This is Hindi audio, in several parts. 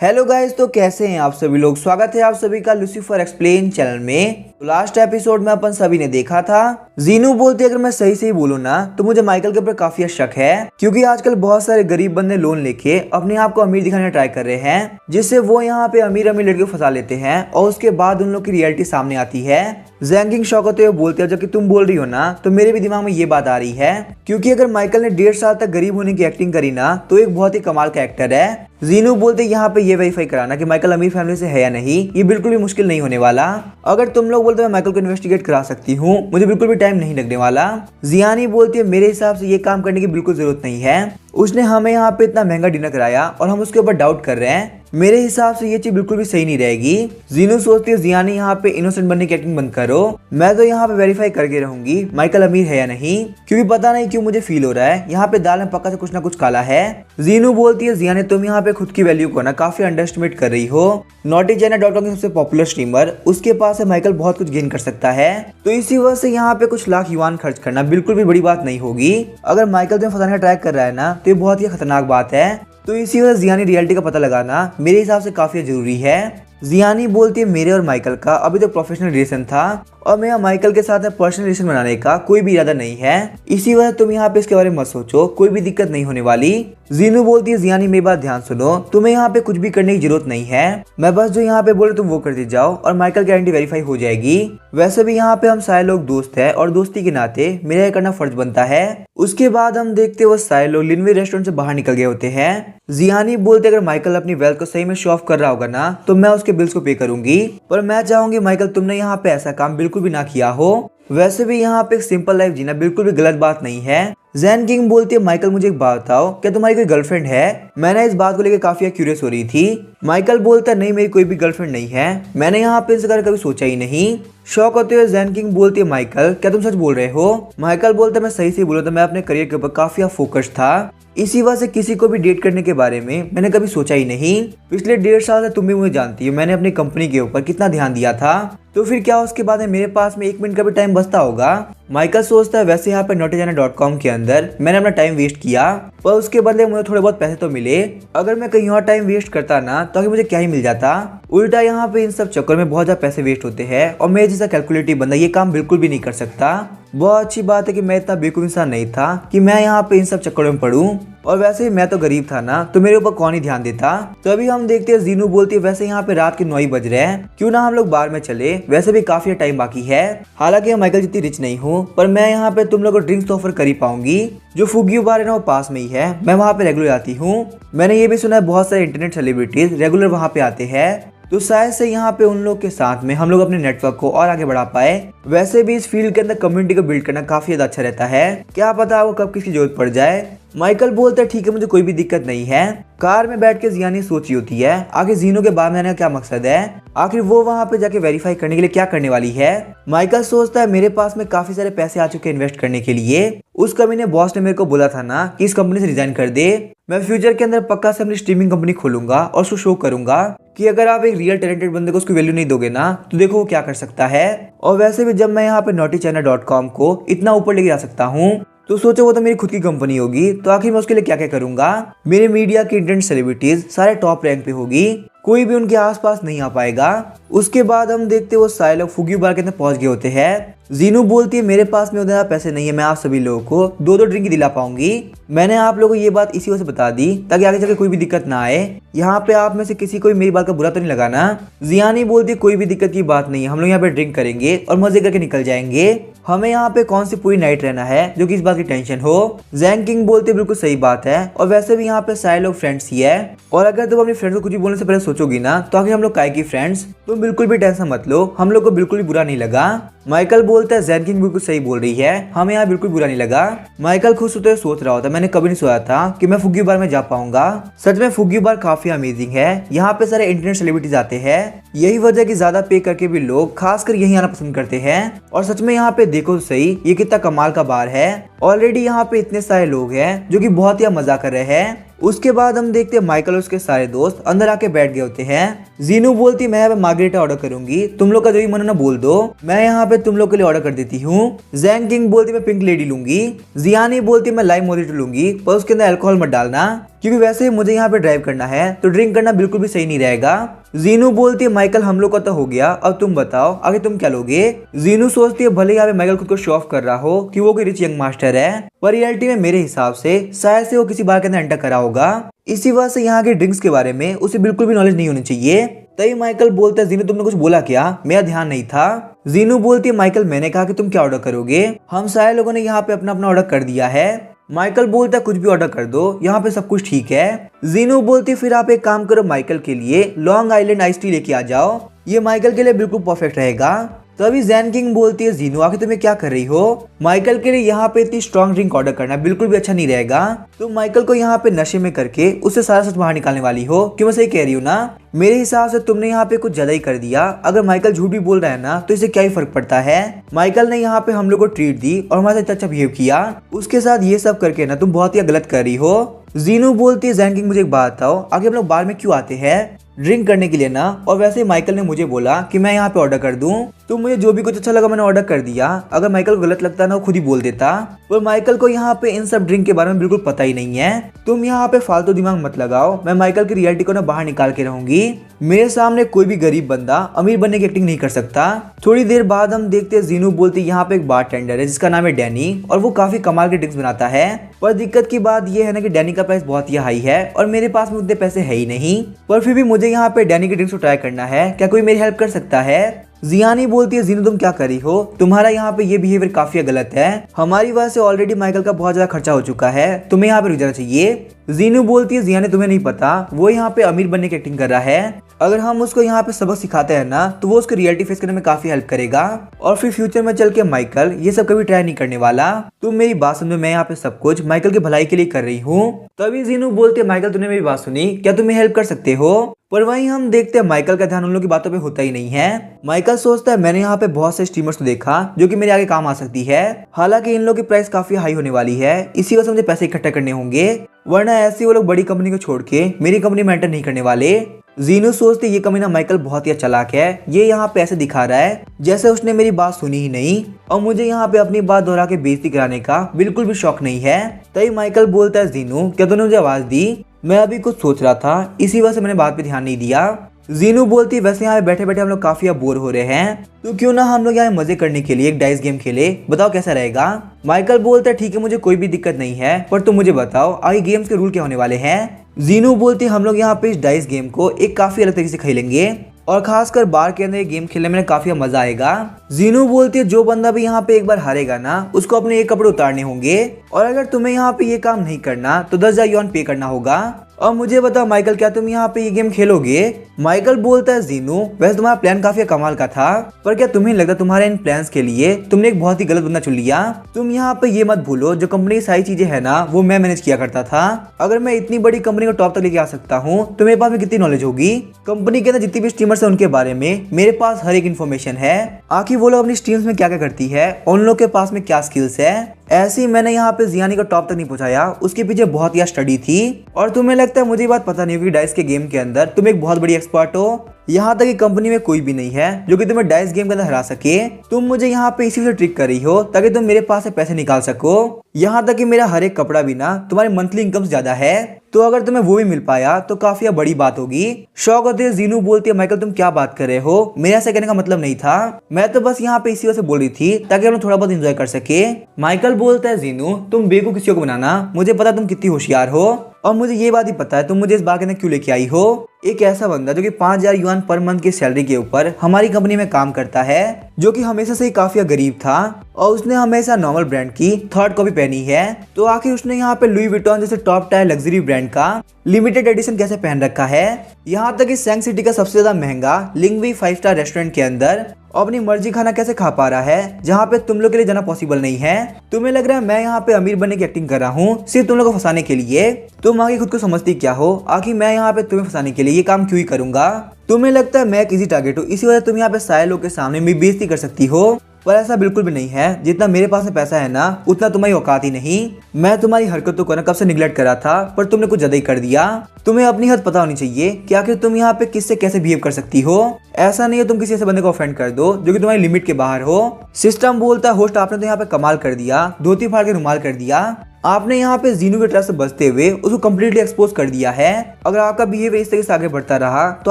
हेलो गाइस, तो कैसे हैं आप सभी लोग। स्वागत है आप सभी का लूसीफर एक्सप्लेन चैनल में। तो लास्ट एपिसोड में अपन सभी ने देखा था, जीनू बोलती है अगर मैं सही बोलूँ ना तो मुझे माइकल के ऊपर काफी शक है, क्योंकि आजकल बहुत सारे गरीब बंदे लोन लेके अपने आप को अमीर दिखाने ट्राई कर रहे हैं, जिससे वो यहाँ पे अमीर अमीर लड़के को फंसा लेते हैं और उसके बाद उन लोग की रियलिटी सामने आती है। जैंग शॉक होते हुए बोलते हैं जबकि तुम बोल रही हो ना तो मेरे भी दिमाग में ये बात आ रही है, क्योंकि अगर माइकल ने 1.5 साल तक गरीब होने की एक्टिंग करी ना तो एक बहुत ही कमाल का एक्टर है। जीनू बोलते यहाँ पे ये वेरीफाई कराना कि माइकल अमीर फैमिली से है या नहीं, ये बिल्कुल भी मुश्किल नहीं होने वाला। अगर तुम लोग बोलते मैं माइकल को इन्वेस्टिगेट करा सकती हूँ, मुझे बिल्कुल भी टाइम नहीं लगने वाला। जियानी बोलती है मेरे हिसाब से ये काम करने की बिल्कुल जरूरत नहीं है, उसने हमें यहाँ पे इतना महंगा डिनर कराया और हम उसके ऊपर डाउट कर रहे हैं, मेरे हिसाब से ये चीज बिल्कुल भी सही नहीं रहेगी। जीनू सोचती है जियानी यहाँ पे इनोसेंट बनने की एक्टिंग बंद करो, मैं तो यहाँ पे वेरीफाई करके रहूंगी माइकल अमीर है या नहीं, क्योंकि पता नहीं क्यों मुझे फील हो रहा है यहाँ पे दाल में पक्का से कुछ ना कुछ काला है। जीनू बोलती है जियानी तुम यहाँ पे खुद की वैल्यू को ना काफी अंडरएस्टिमेट कर रही हो। naughtychina.com की सबसे पॉपुलर स्ट्रीमर, उसके पास है माइकल बहुत कुछ गेन कर सकता है, तो इसी वजह से यहाँ पे कुछ लाख युआन खर्च करना बिल्कुल भी बड़ी बात नहीं होगी। अगर माइकल तुम्हें फंसाने का ट्राई कर रहा है ना तो ये बहुत ही खतरनाक बात है, तो इसी वजह से जियानी रियलिटी का पता लगाना मेरे हिसाब से काफी जरूरी है। जियानी बोलती है मेरे और माइकल का अभी तो प्रोफेशनल रिलेशन था और मेरा माइकल के साथ पर्सनल रिलेशन बनाने का कोई भी इरादा नहीं है, इसी वजह तुम यहाँ पे इसके बारे में मत सोचो, कोई भी दिक्कत नहीं होने वाली। जीनू बोलती है जियानी मेरी बात ध्यान सुनो, तुम्हें यहाँ पे कुछ भी करने की जरूरत नहीं है, मैं बस जो यहाँ पे बोले तुम वो करते जाओ और माइकल की आइडेंटिटी वेरीफाई हो जाएगी। वैसे भी यहाँ पे हम सारे लोग दोस्त है और दोस्ती के नाते मेरा ये करना फर्ज बनता है। उसके बाद हम देखते वो सारे लोग लिनवी रेस्टोरेंट से बाहर निकल गए होते हैं। जियानी बोलते अगर माइकल अपनी वेल्थ को सही में शो ऑफ कर रहा होगा ना तो मैं उसके बिल्स को पे करूंगी, पर मैं चाहूंगी माइकल तुमने यहाँ पे ऐसा काम बिल्कुल भी ना किया हो। वैसे भी यहाँ पे एक सिंपल लाइफ जीना बिल्कुल भी गलत बात नहीं है। जैन किंग बोलती है माइकल मुझे एक बात बताओ, क्या तुम्हारी कोई गर्लफ्रेंड है? मैंने इस बात को लेकर काफी क्यूरियस हो रही थी। माइकल बोलता है नहीं मेरी कोई भी गर्लफ्रेंड नहीं है, मैंने यहाँ पे इस बारे कभी सोचा ही नहीं। शॉक होते हुए जैन किंग बोलती है माइकल क्या तुम सच बोल रहे हो? माइकल बोलता है मैं सही से बोला तो मैं अपने करियर के ऊपर काफी फोकस था, इसी वजह से किसी को भी डेट करने के बारे में मैंने कभी सोचा ही नहीं। पिछले 1.5 साल से तुम भी मुझे जानती हो मैंने अपनी कंपनी के ऊपर कितना ध्यान दिया था, तो फिर क्या उसके बाद में मेरे पास में 1 मिनट का भी टाइम बचता होगा? माइकल सोचता है वैसे यहाँ पे naughtychina.com के अंदर मैंने अपना टाइम वेस्ट किया, पर उसके बदले मुझे थोड़े बहुत पैसे तो मिले। अगर मैं कहीं और टाइम वेस्ट करता ना तो मुझे क्या ही मिल जाता। उल्टा यहाँ पे इन सब चक्कर में बहुत ज्यादा पैसे वेस्ट होते हैं और मेरे जैसा कैलकुलेटिव बंदा ये काम बिल्कुल भी नहीं कर सकता। बहुत अच्छी बात है कि मैं इतना बेवकूफ इंसान नहीं था कि मैं यहाँ पे इन सब चक्करों में पड़ूं, और वैसे ही मैं तो गरीब था ना तो मेरे ऊपर कौन ही ध्यान देता। तो अभी हम देखते हैं जीनू बोलती है वैसे यहाँ पे रात के 9 बज रहे हैं, क्यों ना हम लोग बाहर में चले, वैसे भी काफी टाइम बाकी है। हालांकि मैं माइकल जितनी रिच नहीं हूँ, पर मैं यहाँ पे तुम लोग को ड्रिंक्स तो ऑफर कर ही पाऊंगी। जो फुगियो बार है ना वो पास में ही है, मैं वहाँ पे रेगुलर आती हूँ। मैंने ये भी सुना है बहुत सारे इंटरनेट सेलिब्रिटीज रेगुलर वहाँ पे आते हैं, तो शायद से यहाँ पे उन लोग के साथ में हम लोग अपने नेटवर्क को और आगे बढ़ा पाए। वैसे भी इस फील्ड के अंदर कम्युनिटी को बिल्ड करना काफी ज्यादा अच्छा रहता है, क्या पता आपको कब किसकी जरूरत पड़ जाए। माइकल बोलता है ठीक है मुझे कोई भी दिक्कत नहीं है। कार में बैठ के जियानी सोची होती है आखिर जीनू के बारे में आने का क्या मकसद है, आखिर वो वहाँ पे जाके वेरीफाई करने के लिए क्या करने वाली है। माइकल सोचता है मेरे पास में काफी सारे पैसे आ चुके हैं इन्वेस्ट करने के लिए, उस कमीने बॉस ने मेरे को बोला था ना कि इस कंपनी से रिजाइन कर दे, मैं फ्यूचर के अंदर पक्का से अपनी स्ट्रीमिंग कंपनी खोलूंगा और उसको शो करूंगा कि अगर आप एक रियल टैलेंटेड बंदे को उसकी वैल्यू नहीं दोगे ना तो देखो वो क्या कर सकता है। और वैसे भी जब मैं यहाँ पे naughtychina.com को इतना ऊपर लेके जा सकता हूँ तो सोचो वो तो मेरी खुद की कंपनी होगी, तो आखिर मैं उसके लिए क्या क्या करूंगा। मेरे मीडिया की इंटरनेट सेलिब्रिटीज सारे टॉप रैंक पे होगी, कोई भी उनके आसपास नहीं आ पाएगा। उसके बाद हम देखते वो सारे लोग फुगी बार के अंदर पहुंच गए होते हैं। जीनू बोलती है मेरे पास में उतना पैसे नहीं है, मैं आप सभी लोगों को 2-2 ड्रिंक दिला पाऊंगी। मैंने आप लोगों को ये बात इसी वजह से बता दी ताकि आगे चलकर कोई भी दिक्कत ना आए। यहाँ पे आप में से किसी को मेरी बात का बुरा तो नहीं लगाना। जियानी बोलती है कोई भी दिक्कत की बात नहीं है, हम लोग यहाँ पे ड्रिंक करेंगे और मजे करके निकल जाएंगे, हमें यहाँ पे कौन सी पूरी नाइट रहना है जो कि इस बात की टेंशन हो। जैंग किंग बोलते बिल्कुल सही बात है, और वैसे भी यहाँ पे सारे लोग फ्रेंड्स ही है, और अगर तुम अपने फ्रेंड्स को कुछ भी बोलने से पहले सोचोगी ना तो आखिर हम लोग काय की फ्रेंड्स, तुम बिल्कुल भी टेंशन मत लो, हम लोग को बिल्कुल भी बुरा नहीं लगा। माइकल बोलता है जैन किंग बिल्कुल सही बोल रही है, हमें यहाँ बिल्कुल बुरा नहीं लगा। माइकल खुश होते हुए सोच रहा होता मैंने कभी नहीं सोचा था कि मैं फुगी बार में जा पाऊंगा। सच में फुगी बार काफी अमेजिंग है, यहाँ पे सारे इंटरनेट सेलिब्रिटीज आते हैं, यही वजह कि ज्यादा पे करके भी लोग खासकर यहीं आना पसंद करते हैं। और सच में यहाँ पे देखो तो सही, ये कितना कमाल का बार है। ऑलरेडी यहाँ पे इतने सारे लोग हैं जो कि बहुत ही मजा कर रहे हैं। उसके बाद हम देखते हैं माइकल और उसके सारे दोस्त अंदर आके बैठ गए होते हैं। जीनू बोलती मैं यहाँ पे मार्गरेटा ऑर्डर करूंगी, तुम लोग का जो भी मन है ना बोल दो, मैं यहाँ पे तुम लोग के लिए ऑर्डर कर देती हूँ। जैंग किंग बोलती मैं पिंक लेडी लूंगी। जियानी बोलती मैं लाइम मोजिटो लूंगी, पर उसके अंदर अल्कोहल मत डालना, क्योंकि वैसे ही मुझे यहाँ पे ड्राइव करना है तो ड्रिंक करना बिल्कुल भी सही नहीं रहेगा। जीनू बोलती है माइकल हम लोग का तो हो गया, अब तुम बताओ आगे तुम क्या लोगे। जीनू सोचती है भले यहाँ पे माइकल खुद को शो ऑफ कर रहा हो कि वो कोई रिच यंग मास्टर है, पर रियलिटी में मेरे हिसाब से शायद से वो किसी बार के अंदर एंटर करा होगा। इसी वजह से यहाँ के ड्रिंक्स के बारे में उसे बिल्कुल भी नॉलेज नहीं होनी चाहिए। तभी माइकल बोलता है जीनू तुमने कुछ बोला क्या, मेरा ध्यान नहीं था। जीनू बोलती है माइकल मैंने कहा कि तुम क्या ऑर्डर करोगे, हम सारे लोगों ने यहाँ पे अपना अपना ऑर्डर कर दिया है। माइकल बोलता है कुछ भी ऑर्डर कर दो, यहाँ पे सब कुछ ठीक है। जीनू बोलती है फिर आप एक काम करो, माइकल के लिए लॉन्ग आइलैंड आइस टी लेके आ जाओ, ये माइकल के लिए बिल्कुल परफेक्ट रहेगा। तभी जैन किंग बोलती है जीनू आखिर तुम्हें क्या कर रही हो, माइकल के लिए यहाँ पे इतनी स्ट्रॉन्ग ड्रिंक ऑर्डर करना बिल्कुल भी अच्छा नहीं रहेगा। तुम माइकल को यहाँ पे नशे में करके उससे सारा सच बाहर निकालने वाली हो, क्यों मैं सही कह रही हूँ ना। मेरे हिसाब से तुमने यहाँ पे कुछ ज्यादा ही कर दिया। अगर माइकल झूठ भी बोल रहा है ना तो इससे क्या ही फर्क पड़ता है। माइकल ने यहाँ पे हम लोग को ट्रीट दी और हमारे साथ अच्छा बिहेव किया, उसके साथ ये सब करके ना तुम बहुत ही गलत कर रही हो। जीनू बोलती है जैन किंग मुझे एक बात बताओ, आगे हम लोग बार में क्यों आते हैं, ड्रिंक करने के लिए ना, और वैसे ही माइकल ने मुझे बोला कि मैं यहाँ पे ऑर्डर कर दूं, तो मुझे जो भी कुछ अच्छा लगा मैंने ऑर्डर कर दिया। अगर माइकल को गलत लगता ना वो खुद ही बोल देता, पर माइकल को यहाँ पे इन सब ड्रिंक के बारे में बिल्कुल पता ही नहीं है। तुम यहाँ पे फालतू दिमाग मत लगाओ, मैं माइकल की रियलिटी को ना बाहर निकाल के रहूंगी। मेरे सामने कोई भी गरीब बंदा अमीर बनने की एक्टिंग नहीं कर सकता। थोड़ी देर बाद हम देखते हैं जीनू बोलती यहाँ पे एक बारटेंडर है जिसका नाम है डैनी, और वो काफी कमाल के ड्रिंक्स बनाता है, पर दिक्कत की बात ये है ना कि डैनी का प्राइस बहुत ही हाई है और मेरे पास में उतने पैसे है ही नहीं, पर फिर भी मुझे यहाँ पे डैनी के ड्रिंक्स को ट्राई करना है, क्या कोई मेरी हेल्प कर सकता है। जियानी बोलती है जीनू तुम क्या कर रही हो, तुम्हारा यहाँ पे ये बिहेवियर काफी गलत है, हमारी वजह से ऑलरेडी माइकल का बहुत ज्यादा खर्चा हो चुका है, तुम्हें यहाँ पे रुक जाना चाहिए। जीनू बोलती है जियानी तुम्हें नहीं पता, वो यहाँ पे अमीर बनने की एक्टिंग कर रहा है, अगर हम उसको यहाँ पे सबक सिखाते हैं ना तो वो उसको रियलिटी फेस करने में काफी हेल्प करेगा, और फिर फ्यूचर में चल के माइकल ये सब कभी ट्राई नहीं करने वाला। तुम मेरी बात समझो, मैं यहाँ पे सब कुछ माइकल की भलाई के लिए कर रही हूँ। तभी जीनू बोलती है माइकल तुमने मेरी बात सुनी, क्या तुम हेल्प कर सकते हो, पर वहीं हम देखते हैं माइकल का ध्यान उन लोगों की बातों पे होता ही नहीं है। माइकल सोचता है मैंने यहाँ पे बहुत से स्ट्रीमर्स को देखा जो कि मेरे आगे काम आ सकती है, हालांकि इन लोगों की प्राइस काफी हाई होने वाली है, इसी वजह से मुझे पैसे इकट्ठा करने होंगे, वरना ऐसे वो लोग बड़ी कंपनी को छोड़ के मेरी कंपनी में एंटर नहीं करने वाले। जीनू सोचते ये कमीना माइकल बहुत ही चालाक है, ये यहाँ पे ऐसे दिखा रहा है जैसे उसने मेरी बात सुनी ही नहीं, और मुझे यहाँ पे अपनी बात दोहरा के बेइज्जती कराने का बिल्कुल भी शौक नहीं है। तभी माइकल बोलता है जीनू क्या तूने मुझे आवाज दी, मैं अभी कुछ सोच रहा था इसी वजह से मैंने बात पे ध्यान नहीं दिया। जीनू बोलती है वैसे यहाँ बैठे बैठे हम लोग काफी बोर हो रहे हैं, तो क्यों ना हम लोग यहाँ मजे करने के लिए एक डाइस गेम खेले, बताओ कैसा रहेगा। माइकल बोलता है ठीक है मुझे कोई भी दिक्कत नहीं है, पर तुम मुझे बताओ आगे गेम्स के रूल क्या होने वाले हैं। जीनू बोलती है हम लोग यहाँ पे इस डाइस गेम को एक काफी अलग तरीके से खेलेंगे, और खासकर बार के अंदर ये गेम खेलने में काफी मजा आएगा। जीनू बोलती है जो बंदा भी यहाँ पे एक बार हारेगा ना उसको अपने एक कपड़े उतारने होंगे, और अगर तुम्हें यहाँ पे ये काम नहीं करना तो 10,000 युआन पे करना होगा। और मुझे बताओ माइकल क्या तुम यहाँ पे ये गेम खेलोगे। माइकल बोलता है जीनू वैसे तुम्हारा प्लान काफी कमाल का था, पर क्या तुम्हें लगता तुम्हारे इन प्लान्स के लिए तुमने एक बहुत ही गलत बंदा चुन लिया। तुम यहाँ पे ये मत भूलो जो कंपनी की सारी चीजें है ना वो मैं मैनेज किया करता था, अगर मैं इतनी बड़ी कंपनी को टॉप तक लेके आ सकता हूँ तो मेरे पास में कितनी नॉलेज होगी। कंपनी के अंदर जितनी भी स्ट्रीमर्स है उनके बारे में मेरे पास हर एक इन्फॉर्मेशन है, आखिर वो लोग अपनी स्ट्रीम्स में क्या क्या करती है, उन लोग के पास में क्या स्किल्स है। ऐसे ही मैंने यहाँ पे जियानी को टॉप तक नहीं पहुंचाया, उसके पीछे बहुत ही स्टडी थी। और तुम्हें लगता है मुझे बात पता नहीं होगी डाइस के गेम के अंदर तुम एक बहुत बड़ी एक्सपर्ट हो, यहाँ तक कि कंपनी में कोई भी नहीं है जो कि तुम्हें डाइस गेम के अंदर हरा सके। तुम मुझे यहाँ पे इसी से ट्रिक कर रही हो ताकि तुम मेरे पास से पैसे निकाल सको, यहाँ तक कि मेरा हर एक कपड़ा भी ना तुम्हारी मंथली इनकम से ज्यादा है, तो अगर तुम्हें वो भी मिल पाया तो काफी बड़ी बात होगी। शौक होते है जीनू बोलती है माइकल तुम क्या बात कर रहे हो, मेरा ऐसा कहने का मतलब नहीं था, मैं तो बस यहाँ पे इसी वजह से बोल रही थी ताकि हम थोड़ा बहुत एंजॉय कर सके। माइकल बोलता है जीनू तुम बेवकूफ किसी को बनाना, मुझे पता तुम कितनी होशियार हो, और मुझे ये बात ही पता है तुम मुझे इस बार के अंदर क्यों लेके आई हो। एक ऐसा बंदा जो कि 5,000 युआन पर मंथ की सैलरी के ऊपर हमारी कंपनी में काम करता है, जो कि हमेशा से ही काफी गरीब था और उसने हमेशा नॉर्मल ब्रांड की थर्ड कॉपी पहनी है, तो आखिर उसने यहाँ पे लुई विटॉन जैसे टॉप टायर लग्जरी ब्रांड का लिमिटेड एडिशन कैसे पहन रखा है। यहाँ तक कि सैंग सिटी का सबसे ज्यादा महंगा लिंगवी 5 स्टार रेस्टोरेंट के अंदर अपनी मर्जी खाना कैसे खा पा रहा है, जहाँ पे तुम लोग के लिए जाना पॉसिबल नहीं है। तुम्हें लग रहा है मैं यहाँ पे अमीर बनने की एक्टिंग कर रहा हूँ सिर्फ तुम लोग को फंसाने के लिए, तुम आगे खुद को समझती क्या हो, आखिर मैं यहाँ पे तुम्हें फंसाने के लिए ये काम क्यों ही करूंगा। तुम्हें लगता है मैं एक इजी टारगेट हूँ, इसी वजह तुम यहाँ पे सारे लोग के सामने मेरी बेइज्जती कर सकती हो, पर ऐसा बिल्कुल भी नहीं है। जितना मेरे पास में पैसा है ना, उतना तुम्हारी औकात ही नहीं। मैं तुम्हारी हरकतों को ना कब से निगलेक्ट करा था, पर तुमने कुछ ज्यादा ही कर दिया। तुम्हें अपनी हद पता होनी चाहिए कि आखिर तुम यहाँ पे किससे कैसे बिहेव कर सकती हो। ऐसा नहीं है तुम किसी ऐसे बंदे को ऑफेंड कर दो जो कि तुम्हारी लिमिट के बाहर हो। सिस्टम बोलता है होस्ट आपने तो यहाँ पे कमाल कर दिया, धोती फाड़ के रुमाल कर दिया। आपने यहाँ पे जीनू के ट्रस्ट से बचते हुए उसको कम्प्लीटली एक्सपोज कर दिया है। अगर आपका बिहेवियर इस तरीके से आगे बढ़ता रहा तो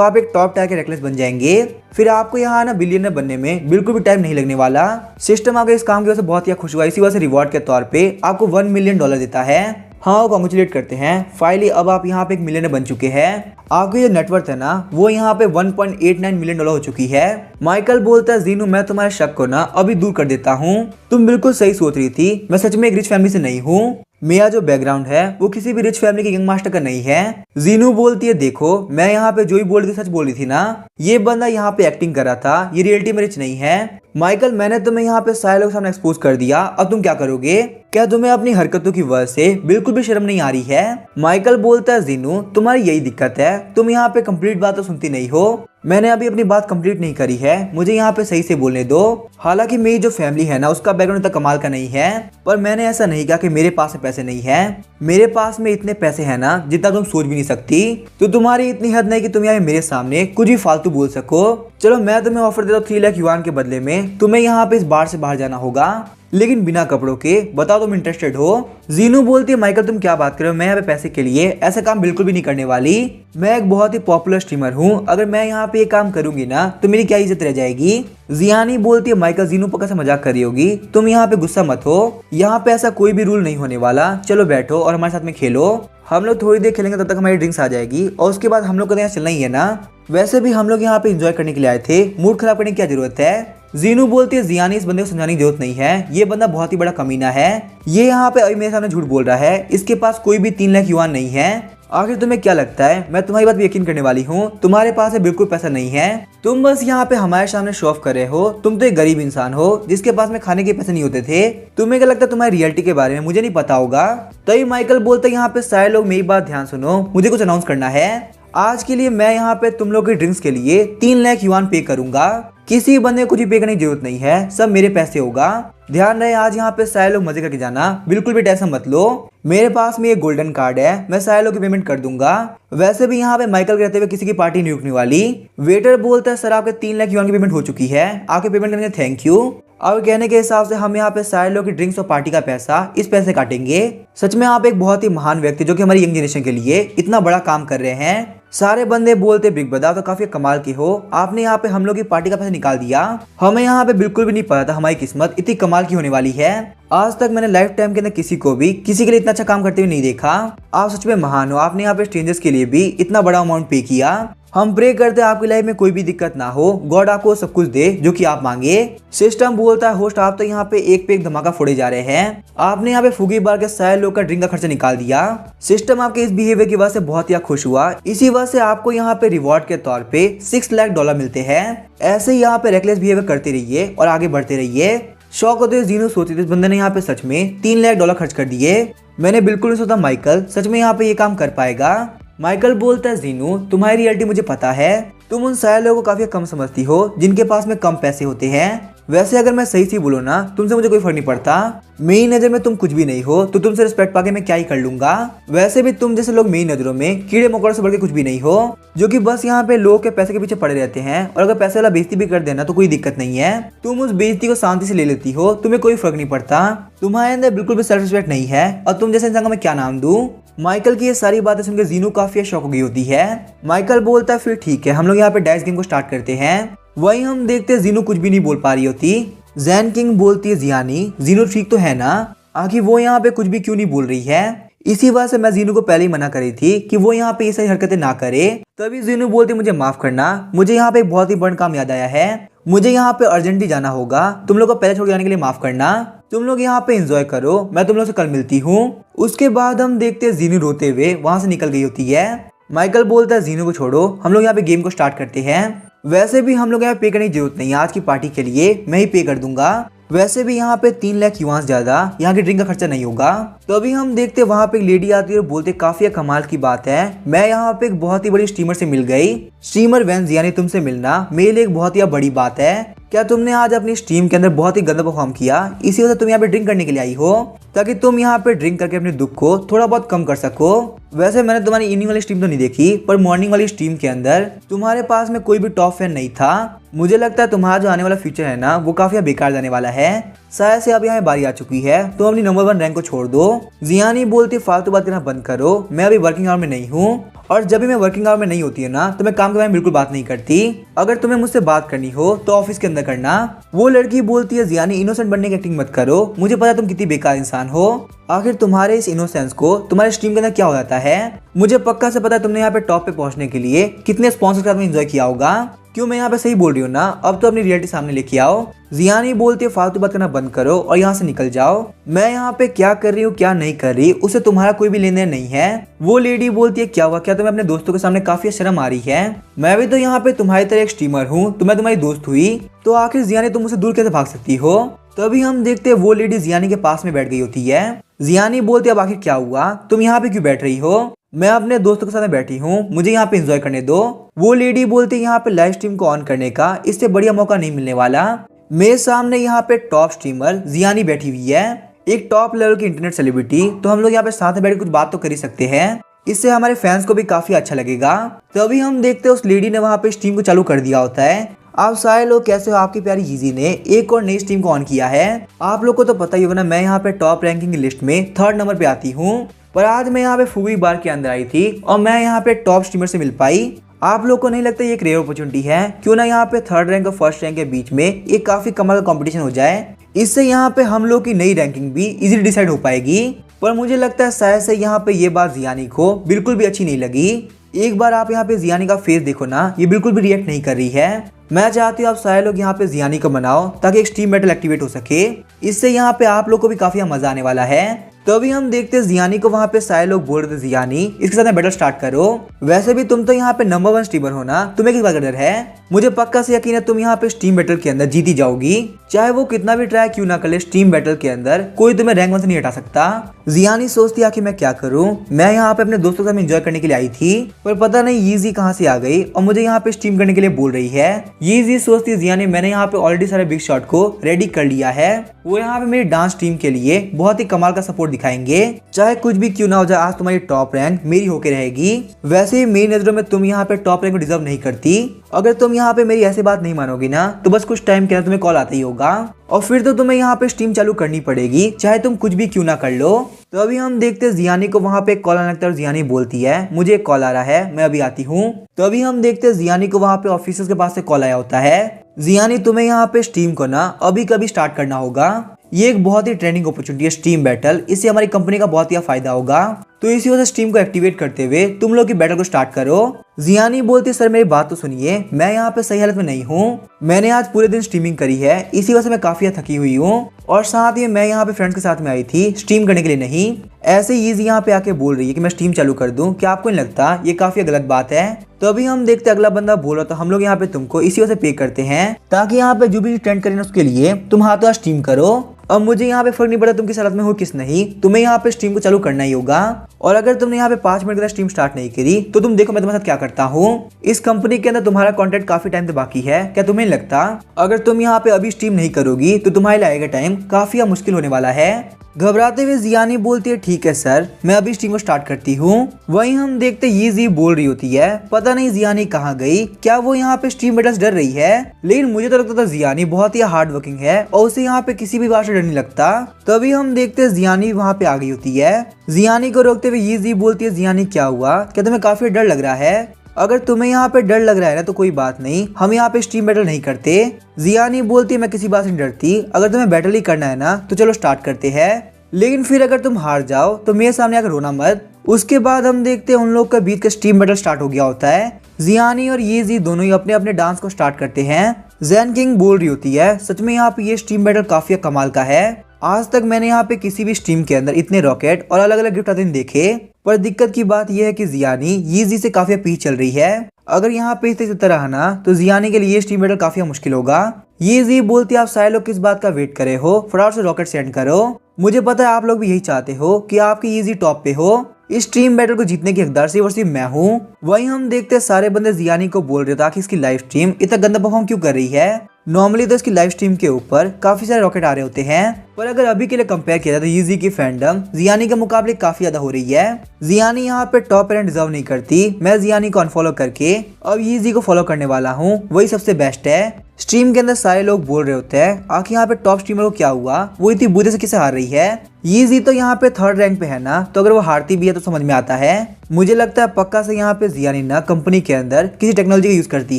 आप एक टॉप टायर के रेकलेस बन जाएंगे। फिर आपको यहाँ ना बिलियनर बनने में बिल्कुल भी टाइम नहीं लगने वाला। सिस्टम आपके इस काम की वजह से बहुत ही खुश हुआ, इसी वजह से रिवॉर्ड के तौर पे आपको $1 मिलियन देता है। हाँ, कॉन्ग्रेचुलेट करते हैं, फाइनली अब आप यहाँ पे एक मिलियनर बन चुके हैं। आपकी जो नेटवर्थ है ना, वो यहाँ पे $1.89 मिलियन हो चुकी है। माइकल बोलता है जीनू मैं तुम्हारे शक को ना अभी दूर कर देता हूँ। तुम बिल्कुल सही सोच रही थी, मैं सच में एक रिच फैमिली से नहीं हूँ। मेरा जो बैकग्राउंड है वो किसी भी रिच फैमिली के गैंग मास्टर का नहीं है। जीनू बोलती है देखो मैं यहाँ पे जो ही बोल रही थी सच बोल रही थी ना, ये बंदा यहाँ पे एक्टिंग कर रहा था, ये रियलिटी में रिच नहीं है। माइकल मैंने तुम्हें यहाँ पे सारे लोग सामने एक्सपोज कर दिया, अब तुम क्या करोगे? क्या तुम्हें अपनी हरकतों की वजह से बिल्कुल भी शर्म नहीं आ रही है? माइकल बोलता है जीनू तुम्हारी यही दिक्कत है, तुम यहाँ पे कंप्लीट बात तो सुनती नहीं हो। मैंने अभी अपनी बात कंप्लीट नहीं करी है, मुझे यहाँ पे सही से बोलने दो। हालांकि मेरी जो फैमिली है ना उसका बैकग्राउंड इतना कमाल का नहीं है, पर मैंने ऐसा नहीं कहा कि मेरे पास में पैसे नहीं है। मेरे पास में इतने पैसे हैं ना जितना तुम सोच भी नहीं सकती। तो तुम्हारी इतनी हद नहीं कि तुम यहाँ मेरे सामने कुछ भी फालतू बोल सको। चलो मैं तुम्हें ऑफर देता हूँ 3 लाख युआन के बदले में तुम्हें यहाँ पे इस बार से बाहर जाना होगा, लेकिन बिना कपड़ों के। बताओ तुम इंटरेस्टेड हो? जीनू बोलती है माइकल तुम क्या बात कर रहे हो, मैं यहाँ पे पैसे के लिए ऐसा काम बिल्कुल भी नहीं करने वाली। मैं एक बहुत ही पॉपुलर स्ट्रीमर हूँ, अगर मैं यहाँ पे ये काम करूंगी ना तो मेरी क्या इज्जत रह जाएगी। जियानी बोलती है माइकल जीनू पक्का से मजाक कर रही होगी, तुम यहाँ पे गुस्सा मत हो, यहाँ पे ऐसा कोई भी रूल नहीं होने वाला। चलो बैठो और हमारे साथ में खेलो, हम लोग थोड़ी देर खेलेंगे तब तक हमारी ड्रिंक्स आ जाएगी और उसके बाद हम लोग को यहाँ चलना ही है ना। वैसे भी हम लोग यहाँ पे एंजॉय करने के लिए आए थे, मूड खराब करने की क्या जरूरत है? जीनू बोलती है जियानी इस बंदे को समझाने की जरूरत नहीं है, ये बंदा बहुत ही बड़ा कमीना है। ये यहाँ पे अभी मेरे सामने झूठ बोल रहा है, इसके पास कोई भी 3 लाख युआन नहीं है। आखिर तुम्हें क्या लगता है मैं तुम्हारी बात भी यकीन करने वाली हूँ? तुम्हारे पास है बिल्कुल पैसा नहीं है, तुम बस यहाँ पे हमारे सामने शो ऑफ कर रहे हो। तुम तो एक गरीब इंसान हो जिसके पास में खाने के पैसे नहीं होते थे। तुम्हें क्या लगता है तुम्हारी रियलिटी के बारे में मुझे नहीं पता होगा? तभी माइकल बोलता है यहाँ पे सारे लोग मेरी बात ध्यान सुनो, मुझे कुछ अनाउंस करना है। आज के लिए मैं यहाँ पे तुम लोग की ड्रिंक्स के लिए 3 लाख युआन पे करूंगा। किसी बंदे को कुछ भी पे करने की जरूरत नहीं है, सब मेरे पैसे होगा। ध्यान रहे आज यहाँ पे सारे लोग मजे करके जाना, बिल्कुल भी टेंशन मत लो। मेरे पास में एक गोल्डन कार्ड है, मैं सारे लोग की पेमेंट कर दूंगा। वैसे भी यहाँ पे माइकल के रहते हुए किसी की पार्टी नहीं रुकने वाली। वेटर बोलता है सर आपके 3 लाख युआन की पेमेंट हो चुकी है, आपके पेमेंट करने थैंक यू। और कहने के हिसाब से हम यहाँ पे सारे लोग की ड्रिंक्स और पार्टी का पैसा इस पैसे काटेंगे। सच में आप एक बहुत ही महान व्यक्ति जो कि हमारी यंग जनरेशन के लिए इतना बड़ा काम कर रहे हैं। सारे बंदे बोलते बिग बदा तो काफी कमाल के हो, आपने यहाँ पे हम लोग की पार्टी का पैसा निकाल दिया। हमें यहाँ पे बिल्कुल भी नहीं पता था हमारी किस्मत इतनी कमाल की होने वाली है। आज तक मैंने लाइफ टाइम के अंदर किसी को भी किसी के लिए इतना अच्छा काम करते हुए नहीं देखा। आप सच में महान हो, आपने यहाँ पे स्ट्रेंजर्स के लिए भी इतना बड़ा अमाउंट पे किया। हम प्रे करते हैं आपकी लाइफ में कोई भी दिक्कत ना हो, गॉड आपको सब कुछ दे जो कि आप मांगे। सिस्टम बोलता है होस्ट आप तो यहाँ पे एक पे एक धमाका फोड़े जा रहे हैं, आपने यहाँ पे फुगी बार के सारे लोग का ड्रिंक का खर्चा निकाल दिया। सिस्टम आपके इस बिहेवियर की वजह से बहुत ही खुश हुआ, इसी वजह से आपको यहाँ पे रिवॉर्ड के तौर पे $6 लाख मिलते हैं। ऐसे ही यहाँ पे रेकलेस बिहेवियर करते रहिए और आगे बढ़ते रहिए। शौक होते हुए जीनू सोचती थी इस बंदे ने यहाँ पे सच में $3 लाख खर्च कर दिए। मैंने बिल्कुल नहीं सोचा माइकल सच में यहाँ पे ये काम कर पाएगा। माइकल बोलता है जीनू तुम्हारी रियलिटी मुझे पता है, तुम उन सारे लोगों को काफी कम समझती हो जिनके पास में कम पैसे होते हैं। वैसे अगर मैं सही बोलूँ ना तुमसे मुझे कोई फर्क नहीं पड़ता, मेरी नजर में तुम कुछ भी नहीं हो, तो तुमसे रिस्पेक्ट पाके मैं क्या ही कर लूंगा। वैसे भी तुम जैसे लोग मेरी नजरों में कीड़े मकोड़े से बढ़ के कुछ भी नहीं हो, जो कि बस यहाँ पे लोग के पैसे के पीछे पड़े रहते हैं। और अगर पैसे वाला बेइज्जती भी कर देना तो कोई दिक्कत नहीं है, तुम उस बेइज्जती को शांति से ले लेती हो, तुम्हें कोई फर्क नहीं पड़ता। तुम्हारे अंदर बिल्कुल भी सेल्फ रिस्पेक्ट नहीं है और तुम जैसे इंसान का मैं क्या नाम दूं। माइकल की ये सारी बातें सुनकर जीनू काफी शॉक हो गई होती है। माइकल बोलता है फिर ठीक है हम लोग यहाँ पे डाइस गेम को स्टार्ट करते हैं। वहीं हम देखते हैं जीनू कुछ भी नहीं बोल पा रही होती। जैन किंग बोलती है जियानी जीनू ठीक तो है ना, आखिर वो यहाँ पे कुछ भी क्यों नहीं बोल रही है। इसी वजह से मैं जीनू को पहले ही मना करी थी कि वो यहाँ पे ये सारी हरकतें ना करे। तभी जीनू बोलती मुझे माफ करना, मुझे यहाँ पे एक बहुत ही बड़ा काम याद आया है, मुझे यहाँ पे अर्जेंटली जाना होगा, तुम लोग को पहले छोड़ जाने के लिए माफ करना। तुम लोग यहाँ पे एंजॉय करो, मैं तुम लोग से कल मिलती हूँ। उसके बाद हम देखते हैं जीनू रोते हुए वहां से निकल गई होती है। माइकल बोलता है जीनू को छोड़ो, हम लोग यहाँ पे गेम को स्टार्ट करते हैं। वैसे भी हम लोग यहाँ पे करने की जरूरत नहीं है, आज की पार्टी के लिए मैं ही पे कर दूंगा। वैसे भी यहाँ पे 3 लाख युआन ज्यादा यहाँ की ड्रिंक का खर्चा नहीं होगा। तो अभी हम देखते वहाँ पे एक लेडी आती है और बोलते काफी कमाल की बात है, मैं यहाँ पे एक बहुत ही बड़ी स्ट्रीमर से मिल गई। स्ट्रीमर वेंस यानी तुमसे मिलना मेरे लिए एक बहुत ही बड़ी बात है। क्या तुमने आज अपनी स्ट्रीम के अंदर बहुत ही गंदा परफॉर्म किया, इसी वजह से तुम यहाँ पे ड्रिंक करने के लिए आई हो, ताकि तुम यहाँ पे ड्रिंक करके अपने दुख को थोड़ा बहुत कम कर सको। वैसे मैंने तुम्हारी इवनिंग वाली स्ट्रीम तो नहीं देखी, पर मॉर्निंग वाली स्ट्रीम के अंदर तुम्हारे पास में कोई भी टॉप फैन नहीं था। मुझे लगता है तुम्हारा जो आने वाला फ्यूचर है ना, वो काफी बेकार जाने वाला है। शायद से अब यहाँ बारी आ चुकी है, तो अपनी नंबर 1 रैंक को छोड़ दो। जियानी बोलती फालतू बात करना बंद करो, मैं अभी वर्किंग आवर में नहीं हूँ, और जब भी मैं वर्किंग आवर में नहीं होती है ना, तो मैं काम के बारे में बिल्कुल बात नहीं करती। अगर तुम्हें मुझसे बात करनी हो तो ऑफिस के अंदर करना। वो लड़की बोलती है जियानी इनोसेंट बनने की एक्टिंग मत करो, मुझे पता है तुम कितनी बेकार इंसान हो। आखिर तुम्हारे इस इनोसेंस को तुम्हारे स्ट्रीम के अंदर क्या हो जाता है? मुझे पक्का से पता है तुमने यहाँ पे टॉप पे पहुंचने के लिए कितने स्पॉन्सर का एंजॉय किया होगा। क्यों मैं यहाँ पे सही बोल रही हूँ ना? अब तो अपनी रियलिटी सामने लेके आओ। जियानी बोलती है फालतू बात करना बंद करो और यहाँ से निकल जाओ। मैं यहाँ पे क्या कर रही हूँ क्या नहीं कर रही उससे तुम्हारा कोई भी लेन देन नहीं है। वो लेडी बोलती है क्या हुआ, क्या तुम्हें अपने दोस्तों के सामने काफी शर्म आ रही है? मैं भी तो यहाँ पे तुम्हारी तरह एक स्ट्रीमर हूँ, तो मैं तुम्हारी दोस्त हुई, तो आखिर जियानी तुम मुझसे दूर कैसे भाग सकती हो? तभी हम देखते हैं वो लेडी जियानी के पास में बैठ गई होती है। जियानी बोलती है अब आखिर क्या हुआ, तुम यहाँ पे क्यों बैठ रही हो? मैं अपने दोस्तों के साथ बैठी हूँ, मुझे यहाँ पे एंजॉय करने दो। वो लेडी बोलती है यहाँ पे लाइव स्ट्रीम को ऑन करने का इससे बढ़िया मौका नहीं मिलने वाला। मेरे सामने यहाँ पे टॉप स्ट्रीमर जियानी बैठी हुई है, एक टॉप लेवल की इंटरनेट सेलिब्रिटी, तो हम लोग यहाँ पे साथ में बैठ कुछ बात तो कर ही सकते हैं, इससे हमारे फैंस को भी काफी अच्छा लगेगा। तभी हम देखते हैं उस लेडी ने वहाँ पे स्ट्रीम को चालू कर दिया होता है। आप सारे लोग कैसे हो? आपकी प्यारी यीजी ने एक और नई स्ट्रीम को ऑन किया है। आप लोग को तो पता ही होगा ना, मैं यहाँ पे टॉप रैंकिंग की लिस्ट में 3rd नंबर पे आती हूँ, पर आज मैं यहाँ पे फूवी बार के अंदर आई थी और मैं यहाँ पे टॉप स्ट्रीमर से मिल पाई। आप लोग को नहीं लगता ये एक रेयर अपॉर्चुनिटी है? क्यों ना यहाँ पे 3rd रैंक और 1st रैंक के बीच में एक काफी कमाल का कंपटीशन हो जाए, इससे यहाँ पे हम लोग की नई रैंकिंग भी इजीली डिसाइड हो पाएगी। पर मुझे लगता है शायद से यहाँ पे ये बात जियानी को बिल्कुल भी अच्छी नहीं लगी। एक बार आप यहाँ पे जियानी का फेस देखो ना, ये बिल्कुल भी रिएक्ट नहीं कर रही है। मैं चाहती हूँ आप सारे लोग यहाँ पे जियानी को मनाओ ताकि एक स्ट्रीम बैटल एक्टिवेट हो सके, इससे यहाँ पे आप लोग को भी काफी मजा आने वाला है। तो अभी हम देखते हैं जियानी को वहाँ पे सारे लोग बोल रहे थे जियानी इसके साथ बैटल स्टार्ट करो। वैसे भी तुम तो यहाँ पे नंबर 1 स्ट्रीमर हो ना, तुम्हें किस बात का डर है? मुझे पक्का से यकीन है तुम यहाँ पे स्ट्रीम बैटल के अंदर जीती जाओगी, चाहे वो कितना भी ट्राई क्यों ना कर ले। स्ट्रीम बैटल के अंदर कोई तुम्हें रैंक 1 से नहीं हटा सकता। जियानी सोचती है कि मैं क्या करूं, मैं यहाँ पे अपने दोस्तों के साथ एंजॉय करने के लिए आई थी, पर पता नहीं यीजी कहाँ से आ गई और मुझे यहाँ पे स्ट्रीम करने के लिए बोल रही है। यीजी सोचती है जियानी मैंने यहाँ पे ऑलरेडी सारे बिग शॉट को रेडी कर लिया है, वो यहाँ पे मेरी डांस टीम के लिए बहुत ही कमाल का सपोर्ट दिखाएंगे, चाहे कुछ भी क्यों ना हो जाए। आज तुम्हारी टॉप रैंक मेरी होके रहेगी। वैसे ही मेरी नजरों में तुम यहाँ पे टॉप रैंक को डिजर्व नहीं करती। अगर तुम यहाँ पे मेरी ऐसी बात नहीं मानोगी ना, तो बस कुछ टाइम के अंदर तुम्हें कॉल आता ही होगा और फिर तो तुम्हें यहाँ पे स्ट्रीम चालू करनी पड़ेगी, चाहे तुम कुछ भी क्यों ना कर लो। तो अभी हम देखते हैं जियानी को वहाँ पे कॉल आने लगता है और जियानी बोलती है मुझे एक कॉल आ रहा है, मैं अभी आती हूँ। तो अभी हम देखते हैं जियानी को वहाँ पे ऑफिसर्स के पास से कॉल आया होता है, जियानी तुम्हें यहाँ पे स्ट्रीम को ना अभी कभी स्टार्ट करना होगा, ये एक बहुत ही ट्रेंडिंग अपॉर्चुनिटी है स्ट्रीम बैटल, इससे हमारी कंपनी का बहुत ही फायदा होगा, तो इसी वजह से स्ट्रीम को एक्टिवेट करते हुए तुम लोग की बैटल को स्टार्ट करो। जियानी बोलती सर मेरी बात तो सुनिए, मैं यहाँ पे सही हालत में नहीं हूँ, मैंने आज पूरे दिन स्ट्रीमिंग करी है, इसी वजह से मैं काफी थकी हुई हूँ, और साथ ही मैं यहाँ पे फ्रेंड्स के साथ में आई थी स्ट्रीम करने के लिए नहीं। ऐसे ईजी यहाँ पे आके बोल रही है कि मैं स्ट्रीम चालू कर दूं, क्या आपको नहीं लगता ये काफी गलत बात है? तो अभी हम देखते अगला बंदा बोल रहा था हम लोग यहाँ पे तुमको इसी वजह से पे करते हैं ताकि यहाँ पे जो भी ट्रेंड करें उसके लिए तुम हाथों हाथ स्ट्रीम करो। अब मुझे यहाँ पे फर्क नहीं पड़ता तुम किस हालत में हो किस नहीं, तुम्हें यहाँ पे स्ट्रीम को चालू करना ही होगा। और अगर तुमने यहाँ पे 5 मिनट के अंदर स्ट्रीम स्टार्ट नहीं करी तो तुम देखो मैं तुम्हारे साथ क्या करता हूँ। इस कंपनी के अंदर तुम्हारा कॉन्ट्रैक्ट काफी टाइम तक बाकी है, क्या तुम्हें नहीं लगता अगर तुम यहाँ पे अभी स्ट्रीम नहीं करोगी तो तुम्हारे लिए आएगा टाइम काफी मुश्किल होने वाला है। घबराते हुए जियानी बोलती है ठीक है सर, मैं अभी स्ट्रीम को स्टार्ट करती हूँ। वहीं हम देखते यीजी बोल रही होती है पता नहीं जियानी कहाँ गई, क्या वो यहाँ पे स्ट्रीम बैटल डर रही है? लेकिन मुझे तो लगता था जियानी बहुत ही हार्ड वर्किंग है और उसे यहाँ पे किसी भी बात से डर नहीं लगता। तभी हम देखते जियानी वहाँ पे आ गई होती है। जियानी को रोकते हुए यीजी बोलती है जियानी क्या हुआ, क्या तुम्हें काफी डर लग रहा है? अगर तुम्हें यहाँ पे डर लग रहा है ना तो कोई बात नहीं, हम यहाँ पे स्ट्रीम बैटल नहीं करते। जियानी बोलती है मैं किसी बात से नहीं डरती, अगर तुम्हें बैटल ही करना है ना तो चलो स्टार्ट करते हैं, लेकिन फिर अगर तुम हार जाओ तो मेरे सामने आकर रोना मत। उसके बाद हम देखते हैं उन लोग का बीच का स्ट्रीम बैटल स्टार्ट हो गया होता है। जियानी और यीजी दोनों ही अपने अपने डांस को स्टार्ट करते हैं। जैन किंग बोल रही होती है सच में यहाँ पे ये स्ट्रीम बैटल काफी कमाल का है, आज तक मैंने यहाँ पे किसी भी स्ट्रीम के अंदर इतने रॉकेट और अलग अलग गिफ्ट आते नहीं देखे, पर दिक्कत की बात यह है कि जियानी यीजी से काफी पीछे चल रही है। अगर यहाँ पे इस तरह ना तो जियानी के लिए स्ट्रीम बैटल काफी मुश्किल होगा। यीजी बोलती है आप सारे लोग किस बात का वेट करे हो, फटाफट से रॉकेट सेंड करो। मुझे पता है आप लोग भी यही चाहते हो कि आपकी इजी टॉप पे हो। इस टीम बैटल को जीतने की हकदार सिर्फ और सिर्फ मैं हूँ। वहीं हम देखते हैं सारे बंदे जियानी को बोल रहे थे कि इसकी लाइव स्ट्रीम इतना गंदा परफॉर्म क्यों कर रही है। नॉर्मली तो इसकी लाइव स्ट्रीम के ऊपर काफी सारे रॉकेट आ रहे होते हैं, पर अगर अभी के लिए कंपेयर किया जाए तो यीजी की फैंडम जियानी के मुकाबले काफी ज्यादा हो रही है। जियानी यहाँ पे टॉप रैंक डिजर्व नहीं करती। मैं जियानी को अनफॉलो करके अब यीजी को फॉलो करने वाला हूँ, वही सबसे बेस्ट है। स्ट्रीम के अंदर सारे लोग बोल रहे होते हैं आखिर यहाँ पे टॉप स्ट्रीमर को क्या हुआ, वो इतनी बुरे से किसे हार रही है। यीजी तो यहाँ पे 3rd रैंक पे है ना, तो अगर वो हारती भी है तो समझ में आता है। मुझे लगता है पक्का से यहाँ पे जियानी ना कंपनी के अंदर किसी टेक्नोलॉजी का यूज करती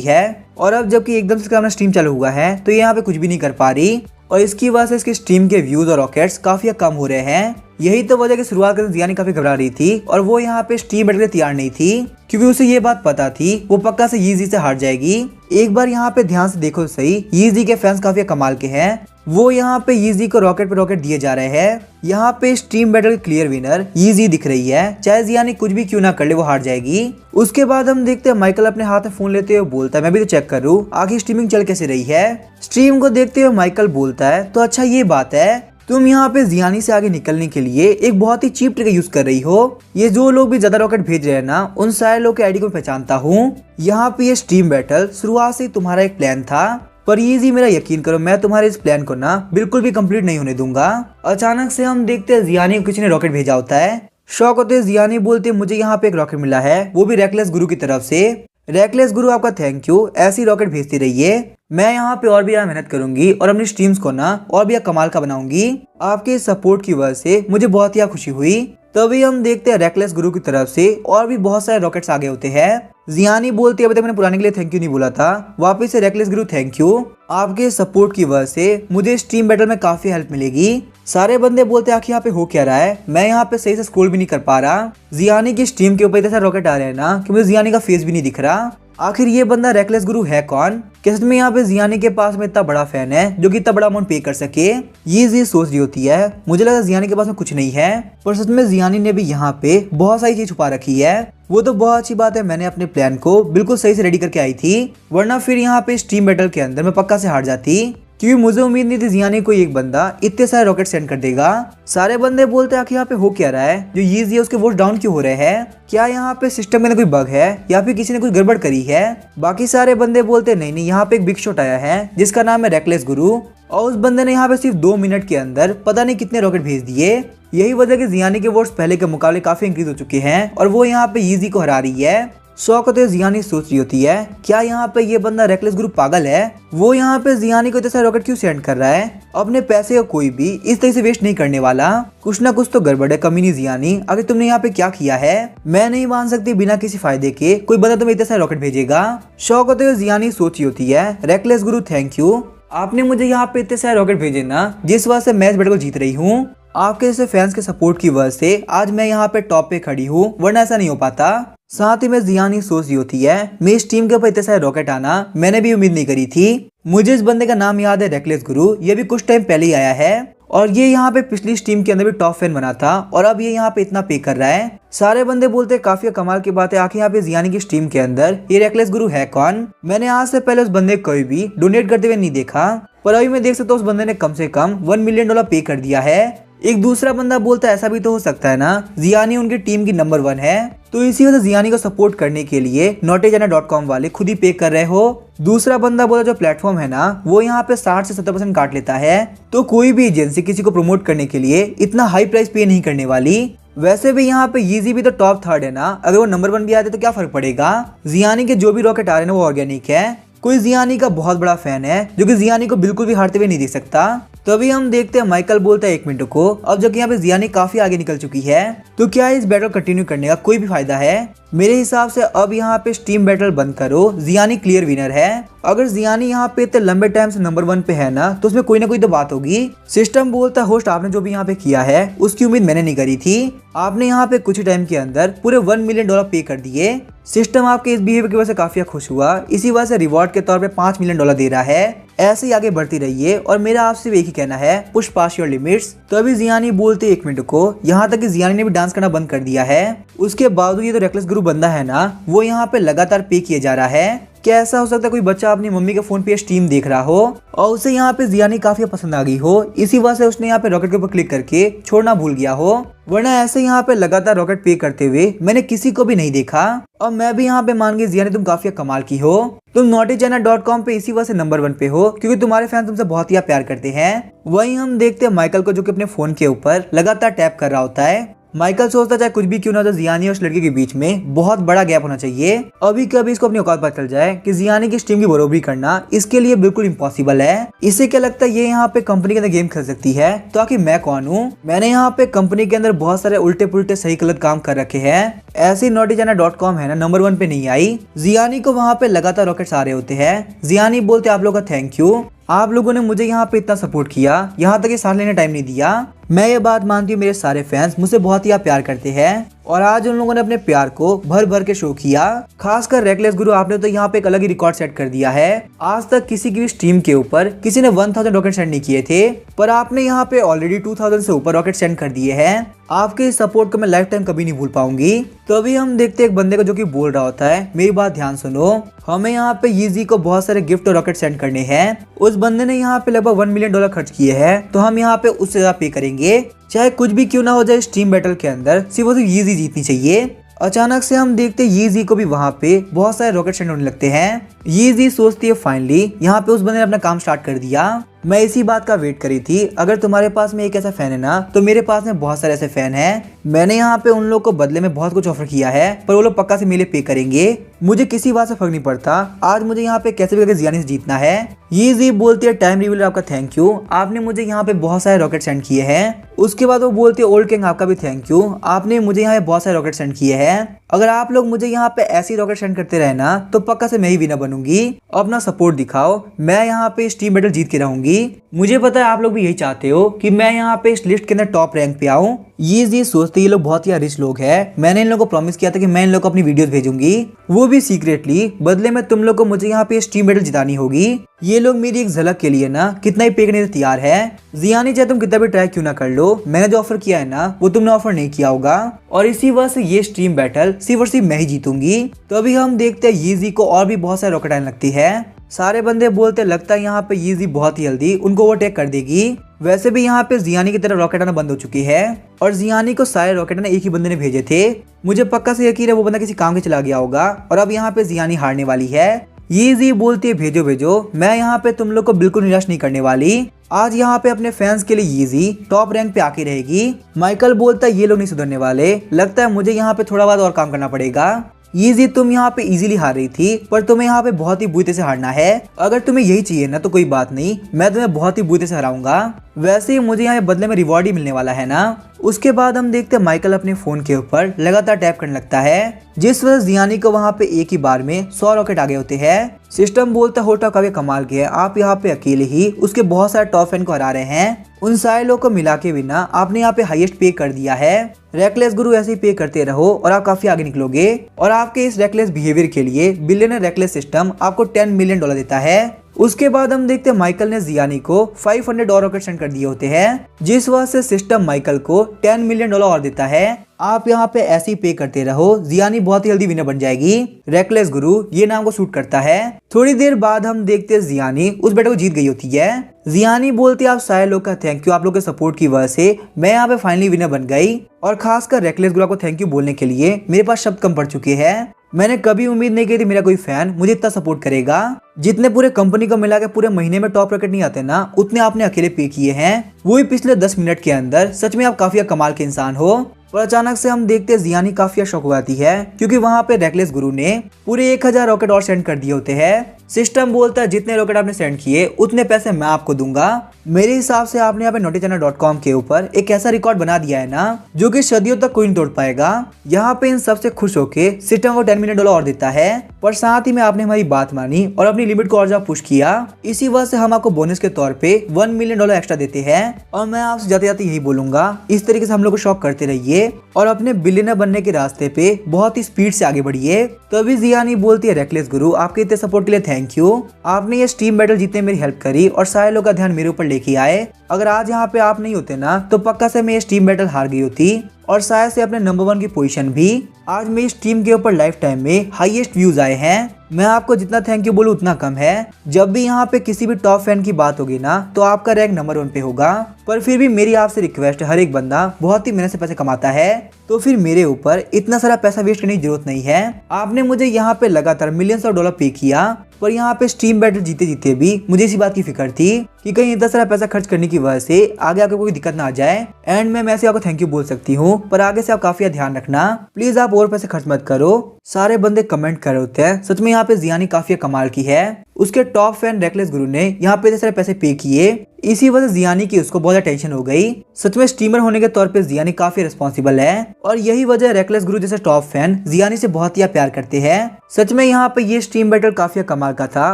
है, और अब जबकि एकदम से इसका स्ट्रीम चालू हुआ है तो ये यहाँ पे कुछ भी नहीं कर पा रही, और इसकी वजह से इसके स्ट्रीम के व्यूज और रॉकेट्स काफी कम हो रहे हैं। यही तो वजह की शुरुआत करते जियानी काफी घबरा रही थी और वो यहाँ पे स्ट्रीम बैठने के लिए तैयार नहीं थी, क्योंकि उसे ये बात पता थी वो पक्का से यीजी से हार जाएगी। एक बार यहाँ पे ध्यान से देखो सही, यीजी के फैंस काफी कमाल के हैं। वो यहाँ पे यीजी को रॉकेट पे रॉकेट दिए जा रहे हैं। यहाँ पे स्ट्रीम बैटल की क्लियर विनर यीजी दिख रही है, चाहे जियानी कुछ भी क्यों ना कर ले वो हार जाएगी। उसके बाद हम देखते हैं माइकल अपने हाथ में फोन लेते हुए बोलता है मैं भी तो चेक करूँ आखिर स्ट्रीमिंग चल कैसे रही है। स्ट्रीम को देखते हुए माइकल बोलता है तो अच्छा ये बात है, तुम यहाँ पे जियानी से आगे निकलने के लिए एक बहुत ही चीप ट्रिक यूज कर रही हो। ये जो लोग भी ज्यादा रॉकेट भेज रहे हैं ना, उन सारे लोग के आईडी को पहचानता हूँ। यहाँ पे ये स्ट्रीम बैटल शुरुआत से तुम्हारा एक प्लान था, पर यीजी मेरा यकीन करो मैं तुम्हारे इस प्लान को ना बिल्कुल भी कंप्लीट नहीं होने दूंगा। अचानक से हम देखते हैं जियानी को किसी ने रॉकेट भेजा होता है। शौक होते जियानी बोलते मुझे यहाँ पे एक रॉकेट मिला है, वो भी रेकलेस गुरु की तरफ से। रेकलेस गुरु आपका थैंक यू, ऐसी रॉकेट भेजती रहिए। मैं यहाँ पे और भी मेहनत करूंगी और अपनी स्ट्रीम्स को ना और भी कमाल का बनाऊंगी। आपके सपोर्ट की वजह से मुझे बहुत ही खुशी हुई। तभी हम देखते हैं रेकलेस गुरु की तरफ से और भी बहुत सारे रॉकेट्स आगे होते हैं। जियानी बोलती है अभी तक मैंने पुराने के लिए थैंक यू नहीं बोला था, वापस से रेकलेस गुरु थैंक यू, आपके सपोर्ट की वजह से मुझे स्ट्रीम बैटल में काफी हेल्प मिलेगी। सारे बंदे बोलते हैं आखिर यहाँ पे हो क्या रहा है, मैं यहाँ पे सही से स्क्रॉल भी नहीं कर पा रहा। जियानी की स्ट्रीम के ऊपर इतने सारे रॉकेट आ रहे हैं ना कि मुझे जियानी का फेस भी नहीं दिख रहा। आखिर ये बंदा रेकलेस गुरु है कौन? क्या सच में यहाँ पे जियानी के पास में इतना बड़ा फैन है जो कि इतना बड़ा अमाउंट पे कर सके? ये सोच रही होती है। मुझे लगा जियानी के पास में कुछ नहीं है, पर सच में जियानी ने भी यहाँ पे बहुत सारी चीज छुपा रखी है। वो तो बहुत अच्छी बात है, मैंने अपने प्लान को बिल्कुल सही से रेडी करके आई थी, वरना फिर यहाँ पे स्ट्रीम बैटल के अंदर मैं पक्का से हार जाती, क्योंकि मुझे उम्मीद नहीं थी जियानी को एक बंदा इतने सारे रॉकेट सेंड कर देगा। सारे बंदे बोलते हैं आखिर यहाँ पे हो क्या रहा है, जो यीजी है उसके वोट डाउन क्यों हो रहे हैं, क्या यहाँ पे सिस्टम में कोई बग है या फिर किसी ने कुछ गड़बड़ करी है। बाकी सारे बंदे बोलते नहीं नहीं, यहाँ पे एक बिग शॉट आया है जिसका नाम है रेकलेस गुरु, और उस बंदे ने यहाँ पे सिर्फ 2 मिनट के अंदर पता नहीं कितने रॉकेट भेज दिए। यही वजह कि जियानी के वोट्स पहले के मुकाबले काफी इंक्रीज हो चुके हैं और वो यहाँ पे यीजी को हरा रही है। शौक होते जियानी सोच रही होती है क्या यहाँ पे ये बंदा रेकलेस गुरु पागल है, वो यहाँ पे जियानी को इतने सारे रॉकेट क्यों सेंड कर रहा है। अपने पैसे को कोई भी इस तरह से वेस्ट नहीं करने वाला, कुछ ना कुछ तो गड़बड़ है। कमीनी जियानी, अगर तुमने यहाँ पे क्या किया है, मैं नहीं मान सकती बिना किसी फायदे के कोई बंदा तुम्हें इतने सारे रॉकेट भेजेगा। शौक होते जियानी सोच रही होती है रेकलेस गुरु थैंक यू, आपने मुझे यहाँ पे इतने सारे रॉकेट भेजे ना, जिस वजह से मैच बैटल को जीत रही हूँ। आपके जैसे फैंस के सपोर्ट की वजह से आज मैं यहाँ पे टॉप पे खड़ी हूँ, वरना ऐसा नहीं हो पाता। साथ ही में जियानी सोच रही होती है मेरी इस टीम के ऊपर इतने सारे रॉकेट आना मैंने भी उम्मीद नहीं करी थी। मुझे इस बंदे का नाम याद है रेकलेस गुरु, ये भी कुछ टाइम पहले ही आया है और ये यहाँ पे पिछली टीम के अंदर भी टॉप फैन बना था और अब ये यहाँ पे इतना पे कर रहा है। सारे बंदे बोलते हैं काफी कमाल की बात है, आखिर यहाँ पे जियानी की टीम के अंदर ये रेकलेस गुरु है कौन। मैंने आज से पहले उस बंदे को कोई भी डोनेट करते हुए नहीं देखा, पर अभी मैं देख सकता हूँ उस बंदे ने कम से कम $1 मिलियन पे कर दिया है। एक दूसरा बंदा बोलता है ऐसा भी तो हो सकता है ना, जियानी उनकी टीम की नंबर 1 है, तो इसी वजह से जियानी को सपोर्ट करने के लिए notejaina.com वाले खुद ही पे कर रहे हो। दूसरा बंदा बोला जो प्लेटफॉर्म है ना, वो यहाँ पे 60 से 70% काट लेता है, तो कोई भी एजेंसी किसी को प्रमोट करने के लिए इतना हाई प्राइस पे नहीं करने वाली। वैसे भी यहाँ पे यीजी भी तो टॉप 3rd है ना, अगर वो नंबर 1 भी आते तो क्या फर्क पड़ेगा। जियानी के जो भी रॉकेट आ रहे हैं वो ऑर्गेनिक है, कोई जियानी का बहुत बड़ा फैन है जो कि जियानी को बिल्कुल भी हारते हुए नहीं देख सकता। तभी हम देखते हैं माइकल बोलता है 1 मिनट को, अब जबकि यहाँ पे जियानी काफी आगे निकल चुकी है, तो क्या इस बैटल कंटिन्यू करने का कोई भी फायदा है। मेरे हिसाब से अब यहाँ पे स्टीम बैटल बंद करो, जियानी क्लियर विनर है। अगर जियानी यहाँ पे इतने लंबे टाइम से नंबर 1 पे है ना, तो उसमें कोई ना कोई तो बात होगी। सिस्टम बोलता होस्ट आपने जो भी यहाँ पे किया है उसकी उम्मीद मैंने नहीं करी थी, आपने यहाँ पे कुछ ही टाइम के अंदर पूरे $1 मिलियन पे कर दिए। सिस्टम आपके इस बिहेवियर की वजह से काफी खुश हुआ, इसी वजह से रिवॉर्ड के तौर पे $5 मिलियन दे रहा है। ऐसे ही आगे बढ़ती रहिए और मेरा आपसे एक ही कहना है, पुश पास योर लिमिट्स। तो अभी जियानी बोलते 1 मिनट को, यहाँ तक कि जियानी ने भी डांस करना बंद कर दिया है। उसके बावजूद ये तो रेकलेस गुरु बंदा है ना, वो यहाँ पे लगातार पे किए जा रहा है। क्या ऐसा हो सकता है कोई बच्चा अपनी मम्मी के फोन पे स्ट्रीम देख रहा हो और उसे यहाँ पे जियानी काफी पसंद आ गई हो, इसी वजह से उसने यहाँ पे रॉकेट के ऊपर क्लिक करके छोड़ना भूल गया हो। वरना ऐसे यहाँ पे लगातार रॉकेट पे करते हुए मैंने किसी को भी नहीं देखा। और मैं भी यहाँ पे मान गई जियानी तुम काफी कमाल की हो। तुम naughtychina.com पे इसी वजह से नंबर 1 पे हो क्योंकि तुम्हारे फैन तुमसे बहुत ही प्यार करते हैं। वहीं हम देखते हैं माइकल को जो कि अपने फोन के ऊपर लगातार टैप कर रहा होता है। माइकल सोचता चाहे कुछ भी क्यों ना, तो जियानी और उस लड़के के बीच में बहुत बड़ा गैप होना चाहिए। अभी कभी इसको अपनी औकात पता चल जाए कि जियानी की स्ट्रीम की बरोबरी करना इसके लिए बिल्कुल इम्पॉसिबल है। इसे क्या लगता है ये यहाँ पे कंपनी के अंदर गेम खेल सकती है, तो आखिर मैं कौन हूँ। मैंने यहाँ पे कंपनी के अंदर बहुत सारे उल्टे पुल्टे सही गलत काम कर रखे हैं। ऐसी naughtychina.com है ना नंबर 1 पे नहीं आई। जियानी को वहाँ पे लगातार रॉकेट्स आ रहे होते हैं। जियानी बोलते आप लोगों का थैंक यू, आप लोगों ने मुझे यहाँ पे इतना सपोर्ट किया, यहाँ तक कि सांस लेने टाइम नहीं दिया। मैं ये बात मानती हूँ मेरे सारे फैंस मुझसे बहुत ही प्यार करते हैं और आज उन लोगों ने अपने प्यार को भर भर के शो किया। खासकर रेकलेस गुरु, आपने तो यहाँ पे एक अलग ही रिकॉर्ड सेट कर दिया है। आज तक किसी की भी स्ट्रीम के ऊपर किसी ने 1000 रॉकेट सेंड नहीं किए थे, पर आपने यहाँ पे ऑलरेडी 2000 से ऊपर रॉकेट सेंड कर दिए हैं। आपके इस सपोर्ट को मैं लाइफ टाइम कभी नहीं भूल पाऊंगी। तो अभी हम देखते हैं एक बंदे को जो कि बोल रहा होता है, मेरी बात ध्यान सुनो, हमें यहाँ पे यीजी को बहुत सारे गिफ्ट और रॉकेट सेंड करने हैं। उस बंदे ने यहाँ पे लगभग $1 मिलियन खर्च किए हैं, तो हम यहाँ पे उससे ज्यादा पे करेंगे। चाहे कुछ भी क्यों ना हो जाए स्ट्रीम बैटल के अंदर, सिर्फ यीजी जीतनी चाहिए। अचानक से हम देखते यीजी को भी वहाँ पे बहुत सारे रॉकेट सेंड होने लगते हैं। यीजी सोचती है फाइनली यहाँ पे उस बंदे ने अपना काम स्टार्ट कर दिया। मैं इसी बात का वेट करी थी, अगर तुम्हारे पास में एक ऐसा फैन है ना, तो मेरे पास में बहुत सारे ऐसे फैन हैं। मैंने यहाँ पे उन लोग को बदले में बहुत कुछ ऑफर किया है, पर वो लोग पक्का से मेरे पे करेंगे। मुझे किसी बात से फर्क नहीं पड़ता, आज मुझे यहाँ पे कैसे भी करके जियानी से जीतना है। यीजी बोलती है टाइम रिवीलर आपका थैंक यू, आपने मुझे यहाँ पे बहुत सारे रॉकेट सेंड किए हैं। उसके बाद वो बोलती है ओल्ड किंग आपका भी थैंक यू, आपने मुझे यहाँ पे बहुत सारे रॉकेट सेंड किए हैं। अगर आप लोग मुझे यहाँ पे ऐसी रॉकेट सेंड करते रहे ना, तो पक्का से मैं ही विनर बनूंगी। अपना सपोर्ट दिखाओ, मैं यहाँ पे इस टीम बैटल जीत के रहूंगी। मुझे पता है आप लोग भी यही चाहते हो कि मैं यहाँ पे इस लिस्ट के अंदर टॉप रैंक पे आऊं। ये सोचते ये लोग बहुत ही रिच लोग हैं। मैंने इन लोगों को प्रॉमिस किया था कि मैं इन लोगों को अपनी वीडियोस भेजूंगी, वो भी सीक्रेटली। बदले में तुम लोग को मुझे यहाँ पे स्ट्रीम बैटल जितानी होगी। ये लोग मेरी एक झलक के लिए ना कितना ही पे करने को तैयार है। जियानी चाहे तुम कितना भी ट्राई क्यों ना कर लो, मैंने जो ऑफर किया है ना वो तुमने ऑफर नहीं किया होगा, और इसी वजह से ये स्ट्रीम बैटल सिर्फ और सिर्फ मैं ही जीतूंगी। तो अभी हम देखते हैं यीजी को और भी बहुत सारे रॉकेट आने लगती है। सारे बंदे बोलते लगता है यहाँ पे यीजी बहुत ही जल्दी उनको ओवरटेक कर देगी। वैसे भी यहाँ पे जियानी की तरफ रॉकेट आना बंद हो चुकी है और जियानी को सारे रॉकेट ना एक ही बंदे ने भेजे थे। मुझे पक्का से यकीन है वो बंदा किसी काम के चला गया होगा और अब यहाँ पे जियानी हारने वाली है। यीजी बोलती है भेजो भेजो, मैं यहाँ पे तुम लोग को बिल्कुल निराश नहीं करने वाली। आज यहाँ पे अपने फैंस के लिए यीजी टॉप रैंक पे आके रहेगी। माइकल बोलता है ये लोग नहीं सुधरने वाले, लगता है मुझे यहाँ पे थोड़ा बहुत और काम करना पड़ेगा। यीजी तुम यहाँ पे इजीली हार रही थी, पर तुम्हें यहाँ पे बहुत ही बुरी तरह से हारना है। अगर तुम्हें यही चाहिए ना तो कोई बात नहीं, मैं तुम्हें बहुत ही बुरी तरह से हराऊंगा। वैसे ही मुझे यहाँ बदले में रिवॉर्ड ही मिलने वाला है ना। उसके बाद हम देखते हैं माइकल अपने फोन के ऊपर लगातार टैप करने लगता है, जिस वजह जियानी को वहाँ पे एक ही बार में 100 रॉकेट आ गए होते हैं। सिस्टम बोलता होटा काफी कमाल के है, आप यहाँ पे अकेले ही उसके बहुत सारे टॉप फैन को हरा रहे हैं। उन सारे लोग को मिला के बिना आपने यहाँ पे हाईएस्ट पे कर दिया है। रेकलेस गुरु ऐसे ही पे करते रहो और आप काफी आगे निकलोगे। और आपके इस रेकलेस बिहेवियर के लिए बिलियनर रेकलेस सिस्टम आपको $10 मिलियन देता है। उसके बाद हम देखते हैं माइकल ने जियानी को 500 और रॉकेट सेंड कर दिए होते हैं, जिस वजह से सिस्टम माइकल को $10 मिलियन और देता है। आप यहाँ पे ऐसे ही पे करते रहो, जियानी बहुत ही जल्दी विनर बन जाएगी। रेकलेस गुरु ये नाम को सूट करता है। थोड़ी देर बाद हम देखते हैं जियानी उस बैटल को जीत गई होती है। जियानी बोलती है आप सारे लोग का थैंक यू, आप लोग के सपोर्ट की वजह से मैं यहाँ पे फाइनली विनर बन गई। और खासकर रेकलेस गुरु को थैंक यू बोलने के लिए मेरे पास शब्द कम पड़ चुके हैं। मैंने कभी उम्मीद नहीं की थी मेरा कोई फैन मुझे इतना सपोर्ट करेगा। जितने पूरे कंपनी को मिला के पूरे महीने में टॉप रॉकेट नहीं आते ना, उतने आपने अकेले पे किए हैं, वो भी पिछले 10 मिनट के अंदर। सच में आप काफी कमाल के इंसान हो। और अचानक से हम देखते हैं जियानी काफी शौक हो जाती है, क्योंकि वहाँ पे रेकलेस गुरु ने पूरे 1000 रॉकेट और सेंड कर दिए होते हैं। सिस्टम बोलता है जितने रॉकेट आपने सेंड किए उतने पैसे मैं आपको दूंगा। मेरे हिसाब से आपने यहाँ पे naughtychina.com के ऊपर एक ऐसा रिकॉर्ड बना दिया है ना, जो कि सदियों तक कोई नहीं तोड़ पाएगा। यहाँ पे इन सबसे खुश होके सिस्टम को $10 मिलियन और देता है, पर साथ ही में आपने हमारी बात मानी और अपनी लिमिट को और ज्यादा पुश किया। इसी वजह से हम आपको बोनस के तौर पे $1 मिलियन एक्स्ट्रा देते हैं। और मैं आपसे जाते जाते यही बोलूंगा, इस तरीके से हम लोग को शॉक करते रहिए और अपने बिलियनर बनने के रास्ते पे बहुत ही स्पीड से आगे बढ़िए। तभी जियानी बोलती है रेकलेस गुरु आपके इतने सपोर्ट के लिए थैंक यू, आपने ये स्ट्रीम बैटल जीतने में मेरी हेल्प करी और सारे लोग का ध्यान मेरे ऊपर लेके आए। अगर आज यहाँ पे आप नहीं होते ना, तो पक्का से मैं ये स्ट्रीम बैटल हार गई होती। और शायद से अपने नंबर 1 की पोजीशन भी। आज मेरी इस टीम के ऊपर लाइफ टाइम में हाईएस्ट व्यूज आए हैं। मैं आपको जितना थैंक यू बोलूँ उतना कम है। जब भी यहाँ पे किसी भी टॉप फैन की बात होगी ना तो आपका रैंक नंबर 1 पे होगा। पर फिर भी मेरी आपसे रिक्वेस्ट है, हर एक बंदा बहुत ही मेहनत से पैसे कमाता है, तो फिर मेरे ऊपर इतना सारा पैसा वेस्ट करने की जरूरत नहीं है। आपने मुझे यहाँ पे लगातार मिलियंस ऑफ डॉलर पे किया, पर यहाँ पे स्टीम बैटल जीते जीते भी मुझे इसी बात की फिक्र थी कि कहीं इतना सारा पैसा खर्च करने की वजह से आगे आपको कोई दिक्कत ना आ जाए। एंड में ऐसे आपको थैंक यू बोल सकती हूँ, पर आगे से आप काफी ध्यान रखना, प्लीज आप और पैसे खर्च मत करो। सारे बंदे कमेंट कर रहे होते हैं, सच में यहाँ पे जियानी काफी कमाल की है। उसके टॉप फैन रेकलेस गुरु ने यहाँ पे इतने सारे पैसे पे किए, इसी वजह से जियानी की उसको बहुत ज्यादा टेंशन हो गई। सच में स्ट्रीमर होने के तौर पे जियानी काफी रिस्पॉन्सिबल है और यही वजह रेकलेस गुरु जैसे टॉप फैन जियानी से बहुत ही प्यार करते हैं। सच में यहाँ पे ये स्ट्रीम बैटल काफी कमाल का था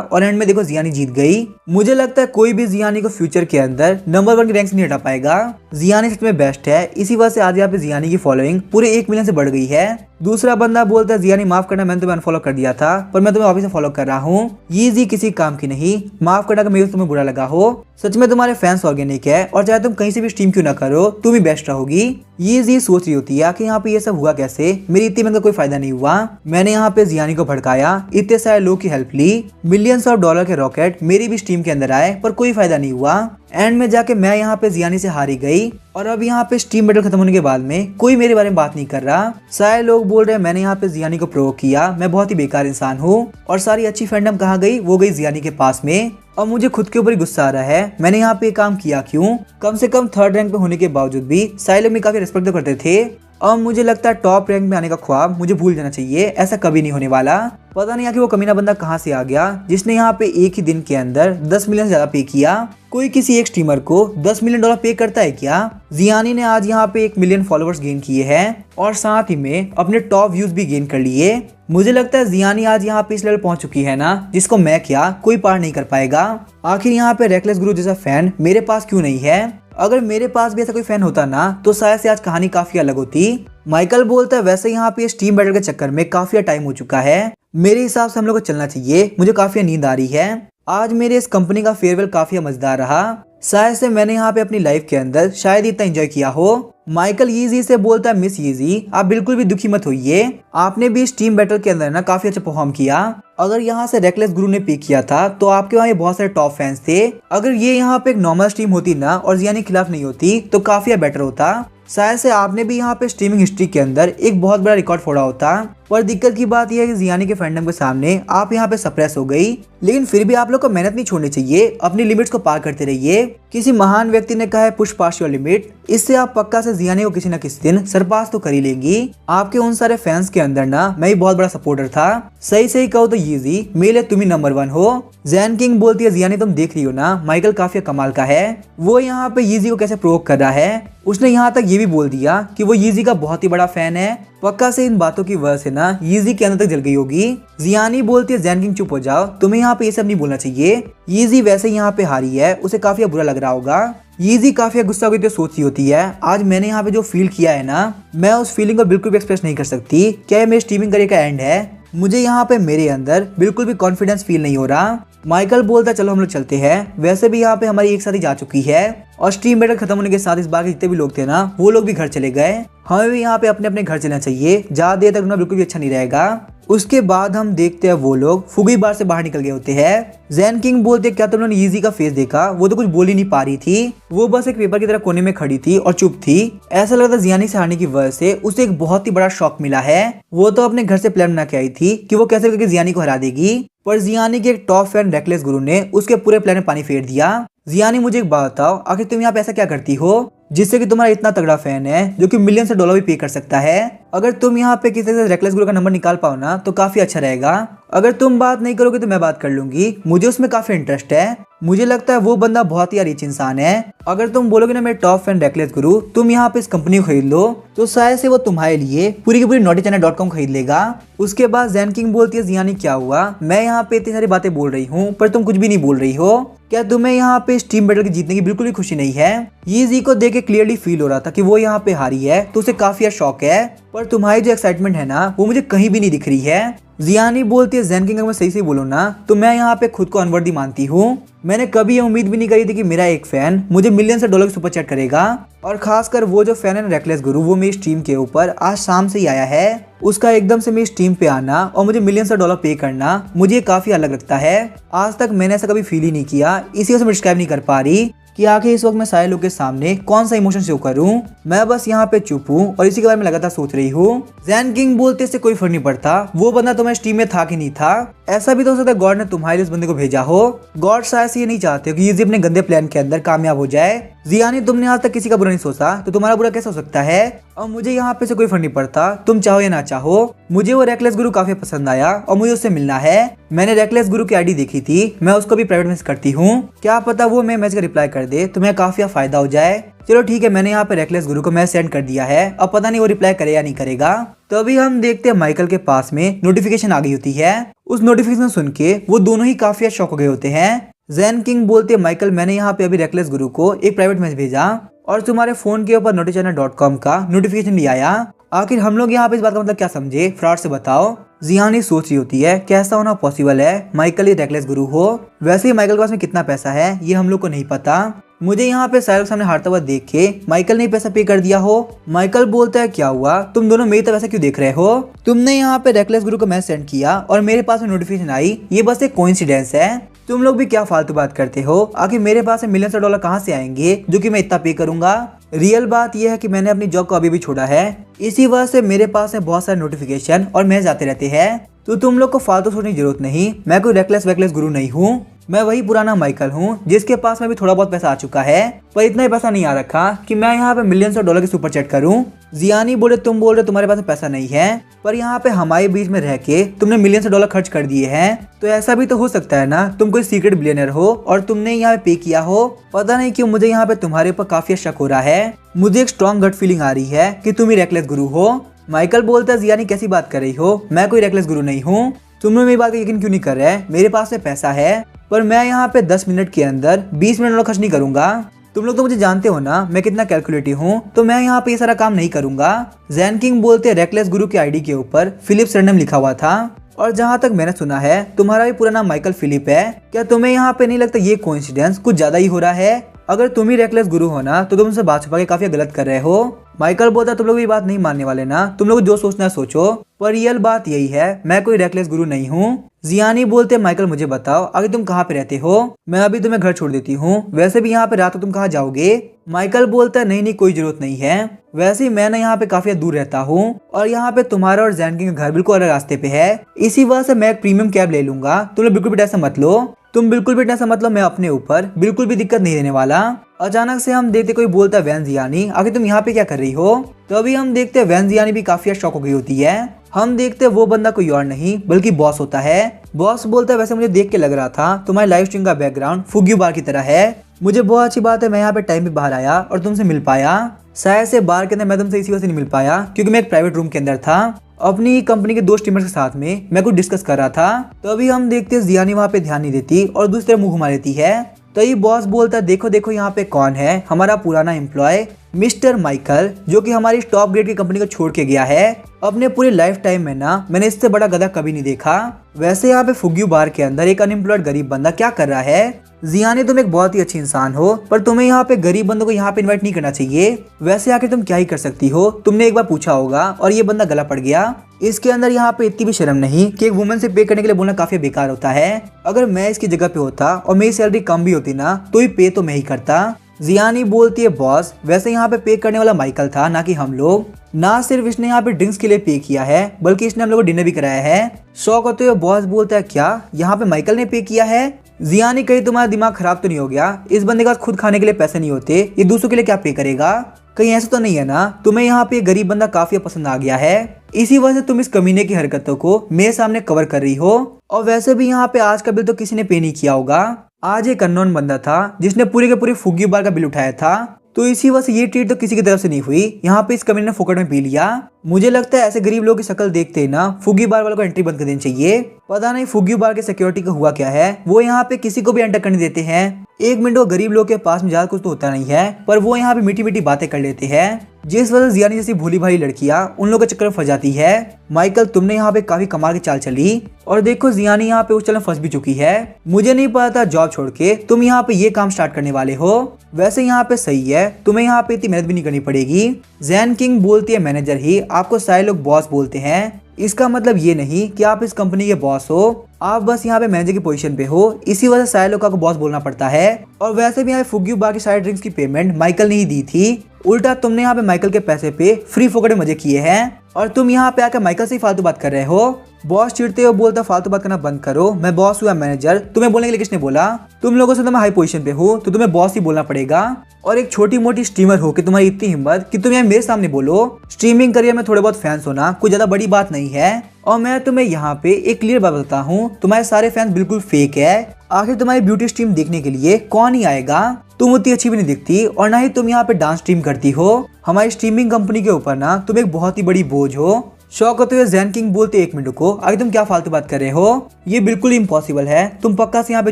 और एंड में देखो जियानी जीत गई। मुझे लगता है कोई भी जियानी को फ्यूचर के अंदर नंबर 1 की रैंक से नहीं हटा पाएगा। जियानी सच में बेस्ट है, इसी वजह से आज यहाँ पे जियानी की फॉलोइंग पूरे 1 मिलियन से बढ़ गई है। दूसरा बंदा बोलता है जियानी माफ करना, मैंने तुम्हें अनफॉलो कर दिया था पर मैं तुम्हें वापस से फॉलो कर रहा हूँ। ये किसी काम की नहीं, माफ करना मेरे तुम्हें बुरा लगा हो। सच में तुम्हारे फैंस ऑर्गेनिक है और चाहे तुम कहीं से भी स्ट्रीम क्यों ना करो तुम ही बेस्ट रहोगी। ये सोच रही होती है कि यहाँ पे ये सब हुआ कैसे, मेरी इतनी मेहनत का कोई फायदा नहीं हुआ। मैंने यहाँ पे जियानी को भड़काया, इतने सारे लोग की हेल्प ली, मिलियंस ऑफ डॉलर के रॉकेट मेरी भी स्ट्रीम के अंदर आए पर कोई फायदा नहीं हुआ। एंड में जाके मैं यहाँ पे जियानी से हारी गई और अब यहाँ पे स्ट्रीम बैटल खत्म होने के बाद में कोई मेरे बारे में बात नहीं कर रहा। सारे लोग बोल रहे हैं मैंने यहाँ पे जियानी को प्रोवोक किया, मैं बहुत ही बेकार इंसान हूँ और सारी अच्छी फैंडम कहाँ गई, वो गई जियानी के पास में। अब मुझे खुद के ऊपर ही गुस्सा आ रहा है, मैंने यहाँ पे काम किया क्यों। कम से कम 3rd रैंक पे होने के बावजूद भी सारे लोग काफी रिस्पेक्ट तो करते थे। अब मुझे लगता है टॉप रैंक में आने का ख्वाब मुझे भूल जाना चाहिए, ऐसा कभी नहीं होने वाला। पता नहीं आखिर वो कमीना बंदा कहाँ से आ गया जिसने यहाँ पे एक ही दिन के अंदर 10 मिलियन से ज्यादा पे किया। कोई किसी एक स्ट्रीमर को 10 मिलियन डॉलर पे करता है क्या। जियानी ने आज यहाँ पे 1 मिलियन फॉलोअर्स गेन किए हैं और साथ ही में अपने टॉप व्यूज भी गेन कर लिए। मुझे लगता है जियानी आज यहाँ पे इस लेवल पहुंच चुकी है ना जिसको मैं क्या कोई पार नहीं कर पाएगा। आखिर यहाँ पे रेकलेस गुरु जैसा फैन मेरे पास क्यों नहीं है। अगर मेरे पास भी ऐसा कोई फैन होता ना तो शायद से आज कहानी काफी अलग होती। माइकल बोलता है वैसे यहाँ पे स्ट्रीम बैटल के चक्कर में काफी टाइम हो चुका है, मेरे हिसाब से हम लोग को चलना चाहिए, मुझे काफी नींद आ रही है। आज मेरे इस कंपनी का फेयरवेल काफी मजेदार रहा, शायद से मैंने यहाँ पे अपनी लाइफ के अंदर शायद इतना एंजॉय किया हो। माइकल यीजी से बोलता है मिस यीजी आप बिल्कुल भी दुखी मत होइए, आपने भी इस टीम बैटल के अंदर ना काफी अच्छा परफॉर्म किया। अगर यहाँ से रेकलेस गुरु ने पिक किया था तो आपके वहाँ बहुत सारे टॉप फैंस थे। अगर ये यहाँ पे एक नॉर्मल स्ट्रीम होती ना और जियानी के खिलाफ नहीं होती तो काफी बेटर होता। शायद से आपने भी यहाँ पे स्ट्रीमिंग हिस्ट्री के अंदर एक बहुत बड़ा रिकॉर्ड फोड़ा होता। पर दिक्कत की बात यह है कि जियानी के फैंडम के सामने आप यहाँ पे सप्रेस हो गई। लेकिन फिर भी आप लोग को मेहनत नहीं छोड़नी चाहिए, अपनी लिमिट्स को पार करते रहिए। किसी महान व्यक्ति ने कहा है पुश पास योर लिमिट, इससे आप पक्का से जियानी को किसी न किसी दिन सरपास तो कर ही लेंगी। आपके उन सारे फैंस के अंदर ना मैं ही बहुत बड़ा सपोर्टर था। सही कहो तो यीजी मेरे लिए तुम ही नंबर 1 हो। जैन किंग बोलती है जियानी तुम देख रही हो ना माइकल काफी कमाल का है, वो यहाँ पे यीजी को कैसे प्रोवोक कर रहा है। उसने यहाँ तक ये भी बोल दिया कि वो यीजी का बहुत ही बड़ा फैन है। पक्का से इन बातों की वजह से ना यीजी के अंदर तक जल गई होगी। जियानी बोलती है जैन किंग चुप हो जाओ, तुम्हें यहाँ पे ये सब नहीं बोलना चाहिए। यीजी वैसे यहाँ पे हारी है, उसे काफी बुरा लग रहा होगा। यीजी काफी गुस्सा होती तो सोचती होती है आज मैंने यहाँ पे जो फील किया है ना मैं उस फीलिंग को बिल्कुल भी एक्सप्रेस नहीं कर सकती। क्या मेरे स्ट्रीमिंग करियर का एंड है, मुझे यहाँ पे मेरे अंदर बिल्कुल भी कॉन्फिडेंस फील नहीं हो रहा। माइकल बोलता चलो हम लोग चलते हैं, वैसे भी यहाँ पे हमारी एक साथ ही जा चुकी है और स्ट्रीम बैटल खत्म होने के साथ इस बार के जितने भी लोग थे ना वो लोग भी घर चले गए। हमें भी यहाँ पे अपने अपने घर चलना चाहिए, ज्यादा देर तक बिल्कुल भी अच्छा नहीं रहेगा। उसके बाद हम देखते हैं वो लोग फुगी बार से बाहर निकल गए होते हैं। जैन किंग बोलते क्या तुमने यीजी का फेस देखा, वो तो कुछ बोल ही नहीं पा रही थी, वो बस एक पेपर की तरह कोने में खड़ी थी और चुप थी। ऐसा लगता जियानी से हारने की वजह से उसे एक बहुत ही बड़ा शॉक मिला है। वो तो अपने घर से प्लान बना के आई थी कि वो कैसे करके जियानी को हरा देगी, पर जियानी के एक टॉप फैन रेकलेस गुरु ने उसके पूरे प्लान में पानी फेर दिया। जियानी मुझे एक बात बताओ, आखिर तुम यहाँ पे ऐसा क्या करती हो जिससे कि तुम्हारा इतना तगड़ा फैन है जो कि मिलियन से डॉलर भी पे कर सकता है। अगर तुम यहाँ पे किसी से रेकलेस गुरु का नंबर निकाल पाओ ना तो काफी अच्छा रहेगा। अगर तुम बात नहीं करोगे तो मैं बात कर लूंगी, मुझे उसमें काफी इंटरेस्ट है। मुझे लगता है वो बंदा बहुत ही रिच इंसान है। अगर तुम बोलोगे ना मेरे टॉप फैन रेकलेस गुरु तुम यहाँ पे इस कंपनी को खरीद लो तो शायद से वो तुम्हारे लिए पूरी की पूरी naughtychina.com खरीद लेगा। उसके बाद जैन किंग बोलती है जियानी क्या हुआ, मैं यहाँ पे इतनी सारी बातें बोल रही हूँ पर तुम कुछ भी नहीं बोल रही हो, क्या तुम्हें यहाँ पे स्ट्रीम बैटल की जीतने की बिल्कुल भी खुशी नहीं है। यीजी को देख के क्लियरली फील हो रहा था कि वो यहाँ पे हारी है तो उसे काफी शौक है, पर तुम्हारी जो एक्साइटमेंट है ना वो मुझे कहीं भी नहीं दिख रही है। जियानी बोलती है जैन किंग अगर मैं सही बोलूँ ना तो मैं यहाँ पे खुद को अनवर्दी मानती हूँ। मैंने कभी ये उम्मीद भी नहीं करी थी कि मेरा एक फैन मुझे मिलियन से डॉलर की सुपर चैट करेगा और खासकर वो जो फैन एंड रेकलेस गुरु वो मेरी स्ट्रीम के ऊपर आज शाम से ही आया है, उसका एकदम से मेरी स्ट्रीम पे आना और मुझे मिलियंस ऑफ डॉलर पे करना मुझे काफी अलग लगता है। आज तक मैंने ऐसा कभी फील ही नहीं किया, इसी वजह से मैं डिस्क्राइब नहीं कर पा रही कि आखिर इस वक्त मैं सारे लोग के सामने कौन सा इमोशन शो करूं। मैं बस यहाँ पे चुप हूँ और इसी के बारे में लगातार सोच रही हूँ। जैन किंग बोलते इससे कोई फर्क नहीं पड़ता, वो बंदा तुम्हारी स्ट्रीम में था कि नहीं था। ऐसा भी तो हो सकता है गॉड ने तुम्हारे उस बंदे को भेजा हो। गॉड शायद से ये नहीं चाहते कि ये अपने गंदे प्लान के अंदर कामयाब हो जाए। जियानी तुमने आज तक किसी का बुरा नहीं सोचा तो तुम्हारा बुरा कैसे हो सकता है। और मुझे यहाँ पे से कोई फर्क नहीं पड़ता, तुम चाहो या ना चाहो। मुझे वो रेकलेस गुरु काफी पसंद आया और मुझे उससे मिलना है। मैंने रेकलेस गुरु की आईडी देखी थी, मैं उसको भी प्राइवेट मैसेज करती हूँ, क्या पता वो मैं मैसेज का रिप्लाई कर दे, तुम्हें काफी फायदा हो जाए। चलो ठीक है, मैंने यहाँ पे रेकलेस गुरु को मैसेज सेंड कर दिया है, अब पता नहीं वो रिप्लाई करे या नहीं करेगा। तो अभी हम देखते हैं माइकल के पास में नोटिफिकेशन आ गई होती है। उस नोटिफिकेशन सुन के वो दोनों ही काफी शॉक हो गए होते हैं। जैन किंग बोलते हैं माइकल मैंने यहाँ पे अभी रेकलेस गुरु को एक प्राइवेट मैसेज भेजा और तुम्हारे फोन के ऊपर notichannel.com का नोटिफिकेशन ले आया। आखिर हम लोग यहाँ पे इस बात का मतलब क्या समझे, फ्रॉड से बताओ। जियानी सोच रही होती है कैसा होना पॉसिबल है, माइकल ही रेकलेस गुरु हो। वैसे ही माइकल के पास में कितना पैसा है ये हम लोग को नहीं पता। मुझे यहाँ पे सारे सामने हारता हुआ देख के माइकल ने पैसा पे कर दिया हो। माइकल बोलता है क्या हुआ, तुम दोनों मेरी तरफ ऐसा क्यों देख रहे हो। तुमने यहाँ पे रेकलेस गुरु को मैसेज सेंड किया और मेरे पास में नोटिफिकेशन आई, ये बस एक कोइंसिडेंस है। तुम लोग भी क्या फालतू बात करते हो, आखिर मेरे पास में मिलियंस ऑफ डॉलर कहाँ से आएंगे जो कि मैं इतना पे करूंगा। रियल बात यह है कि मैंने अपनी जॉब को अभी भी छोड़ा है, इसी वजह से मेरे पास में बहुत सारे नोटिफिकेशन और मैसेज आते रहते हैं। तो तुम लोग को फालतू सोचने की जरूरत नहीं, मैं कोई रेकलेस गुरु नहीं हूँ। मैं वही पुराना माइकल हूँ जिसके पास में भी थोड़ा बहुत पैसा आ चुका है, पर इतना ही पैसा नहीं आ रखा कि मैं यहाँ पे मिलियंस ऑफ डॉलर की सुपर चैट करूँ। जियानी बोले तुम बोल रहे तुम्हारे पास पैसा नहीं है, पर यहाँ पे हमारे बीच में रह के तुमने मिलियंस ऑफ डॉलर खर्च कर दिए हैं। तो ऐसा भी तो हो सकता है ना तुम कोई सीक्रेट बिलियनर हो और तुमने यहाँ पे किया हो। पता नहीं क्यों मुझे यहाँ पे तुम्हारे ऊपर काफी शक हो रहा है। मुझे एक स्ट्रॉन्ग गट फीलिंग आ रही है कि तुम ही रेकलेस गुरु हो। माइकल बोलता है जियानी कैसी बात कर रही हो, मैं कोई रेकलेस गुरु नहीं हूँ। तुम लोग मेरी बात का यकीन क्यों नहीं कर रहे, मेरे पास में पैसा है, पर मैं यहाँ पे 10 मिनट के अंदर 20 मिनट खर्च नहीं करूंगा। तुम लोग तो मुझे जानते हो ना मैं कितना कैलकुलेटिव हूँ, तो मैं यहाँ पे ये सारा काम नहीं करूंगा। जैन किंग बोलते रेकलेस गुरु की आईडी के ऊपर फिलिप सरनेम लिखा हुआ था और जहाँ तक मैंने सुना है तुम्हारा भी पूरा नाम माइकल फिलिप है। क्या तुम्हें यहाँ पे नहीं लगता ये कोइंसिडेंस कुछ ज्यादा ही हो रहा है। अगर तुम ही रेकलेस गुरु हो ना तो तुम उनसे बात छुपा के काफी गलत कर रहे हो। माइकल बोलता तुम लोग ये बात नहीं मानने वाले ना, तुम लोग जो सोचना है सोचो, पर रियल बात यही है मैं कोई रेकलेस गुरु नहीं हूँ। जियानी बोलते माइकल मुझे बताओ आगे तुम कहाँ पे रहते हो, मैं अभी तुम्हें घर छोड़ देती हूँ, वैसे भी यहाँ पे रात को तुम कहाँ जाओगे। माइकल बोलता है नहीं कोई जरूरत नहीं है, वैसे ही मैं ना यहाँ पे काफी दूर रहता हूँ और यहाँ पे तुम्हारा और जैन किंग का घर बिल्कुल अलग रास्ते पे है, इसी वजह से मैं एक प्रीमियम कैब ले लूंगा। तुम लोग बिल्कुल भी टेंशन मत लो, तुम बिल्कुल भी टेंशन मत लो, मैं अपने ऊपर बिल्कुल भी दिक्कत नहीं देने वाला। अचानक से हम देखते कोई बोलता है वैन जियानी आखिर तुम यहाँ पे क्या कर रही हो। तो अभी हम देखते हैं वैन जियानी भी काफी शॉक हो गई होती है। हम देखते हैं वो बंदा कोई और नहीं बल्कि बॉस होता है। बॉस बोलता है वैसे मुझे देख के लग रहा था तुम्हारी लाइव स्ट्रीम का बैकग्राउंड फुग्यू बार की तरह है, मुझे बहुत अच्छी बात है मैं यहाँ पे टाइम पे बाहर आया और तुमसे मिल पाया। शायद से बार के अंदर मैं तुमसे इसी वजह से नहीं मिल पाया क्योंकि मैं एक प्राइवेट रूम के अंदर था, अपनी कंपनी के 2 स्ट्रीमर्स के साथ में मैं कुछ डिस्कस कर रहा था। तो अभी हम देखते हैं जियानी वहाँ पे ध्यान नहीं देती और दूसरी तरफ मुंह घुमा लेती है। तो ये बॉस बोलता है देखो देखो यहाँ पे कौन है, हमारा पुराना एम्प्लॉय मिस्टर माइकल, जो कि हमारी टॉप ग्रेड की कंपनी को छोड़ के गया है। अपने पूरे लाइफ टाइम में ना मैंने इससे बड़ा गधा कभी नहीं देखा। वैसे यहाँ पे फुग्यू बार के अंदर एक अनएम्प्लॉयड गरीब बंदा क्या कर रहा है। जियानी तुम एक बहुत ही अच्छी इंसान हो, पर तुम्हें यहाँ पे गरीब बंदों को यहाँ पे इनवाइट नहीं करना चाहिए। वैसे आके तुम क्या ही कर सकती हो, तुमने एक बार पूछा होगा और ये बंदा गला पड़ गया। इसके अंदर यहाँ पे इतनी भी शर्म नहीं कि एक वुमन से पे करने के लिए बोलना काफी बेकार होता है। अगर मैं इसकी जगह पे होता और मेरी सैलरी कम भी होती ना तो ही पे तो मैं ही करता। जियानी बोलती है बॉस वैसे यहाँ पे पे करने वाला माइकल था ना कि हम लोग। ना सिर्फ इसने यहाँ पे ड्रिंक्स के लिए पे किया है बल्कि इसने हम लोग को डिनर भी कराया है। शौक होते हुए बॉस बोलता है क्या यहाँ पे माइकल ने पे किया है। जियानी कहीं तुम्हारा दिमाग खराब तो नहीं हो गया, इस बंदे के पास खुद खाने के लिए पैसे नहीं होते, ये दूसरों के लिए क्या पे करेगा। कहीं ऐसा तो नहीं है ना तुम्हें यहाँ पे गरीब बंदा काफी पसंद आ गया है, इसी वजह से तुम इस कमीने की हरकतों को मेरे सामने कवर कर रही हो। और वैसे भी यहाँ पे आज का बिल तो किसी ने पे नहीं किया होगा, आज एक अननोन बंदा था जिसने पूरे के पूरे फुग्गी बार का बिल उठाया था, तो इसी वजह से ये ट्रीट तो किसी की तरफ से नहीं हुई, यहाँ पे इस कमीने ने फोकट में पी लिया। मुझे लगता है ऐसे गरीब लोगों की शक्ल देखते ही ना फुग्गी बार वालों को एंट्री बंद कर देनी चाहिए। पता नहीं फुग्गी बार के सिक्योरिटी का हुआ क्या है, वो यहाँ पे किसी को भी एंटर करने देते हैं। 1 मिनट वो गरीब लोग के पास में ज्यादा कुछ तो होता नहीं है, पर वो यहाँ पे मीठी मीठी बातें कर लेते हैं। जिस वजह से जियानी जैसी भोली भाली लड़कियां उन लोगों के चक्कर में फंस जाती है। माइकल तुमने यहाँ पे काफी कमाल की चाल चली और देखो जियानी यहाँ पे उस चल में फंस भी चुकी है। मुझे नहीं पता था जॉब छोड़ के तुम यहाँ पे ये काम स्टार्ट करने वाले हो। वैसे यहाँ पे सही है, तुम्हें यहाँ पे इतनी मेहनत भी नहीं करनी पड़ेगी। जैन किंग बोलती है मैनेजर ही, आपको सारे लोग बॉस बोलते हैं। इसका मतलब ये नहीं कि आप इस कंपनी के बॉस हो, आप बस यहाँ पे मैनेजर की पोजीशन पे हो, इसी वजह से सारे लोगों को बॉस बोलना पड़ता है। और वैसे भी यहाँ पे फुग्गी बाकी सारे ड्रिंक्स की पेमेंट माइकल ने ही दी थी। उल्टा तुमने यहाँ पे माइकल के पैसे पे फ्री फोकट मजे किए हैं और तुम यहाँ पे आकर माइकल से ही फालतू बात कर रहे हो। बॉस चिढ़ते हो, बोलता फालतू बात करना बंद करो, मैं बॉस हुआ मैनेजर, तुम्हें बोलने के लिए किसने बोला? तुम लोगों से तो मैं हाई पोजीशन पे हूँ तो तुम्हें बॉस ही बोलना पड़ेगा। और एक छोटी मोटी स्ट्रीमर हो कि तुम्हारी इतनी हिम्मत कि तुम यहाँ मेरे सामने बोलो। स्ट्रीमिंग करियर में थोड़े बहुत फैंस होना कोई ज्यादा बड़ी बात नहीं है। और मैं तुम्हें यहाँ पे एक क्लियर बात बताता हूँ, तुम्हारे सारे फैंस बिल्कुल फेक है। आखिर तुम्हारी ब्यूटी स्ट्रीम देखने के लिए कौन ही आएगा? तुम उतनी अच्छी भी नहीं दिखती और ना ही तुम यहाँ पे डांस स्ट्रीम करती हो। हमारी स्ट्रीमिंग कंपनी के ऊपर ना तुम एक बहुत ही बड़ी बोझ हो। शौक होते हुए जैन किंग बोलते 1 मिनट को, आगे तुम क्या फालतू बात कर रहे हो? ये बिल्कुल इम्पॉसिबल है, तुम पक्का से यहाँ पे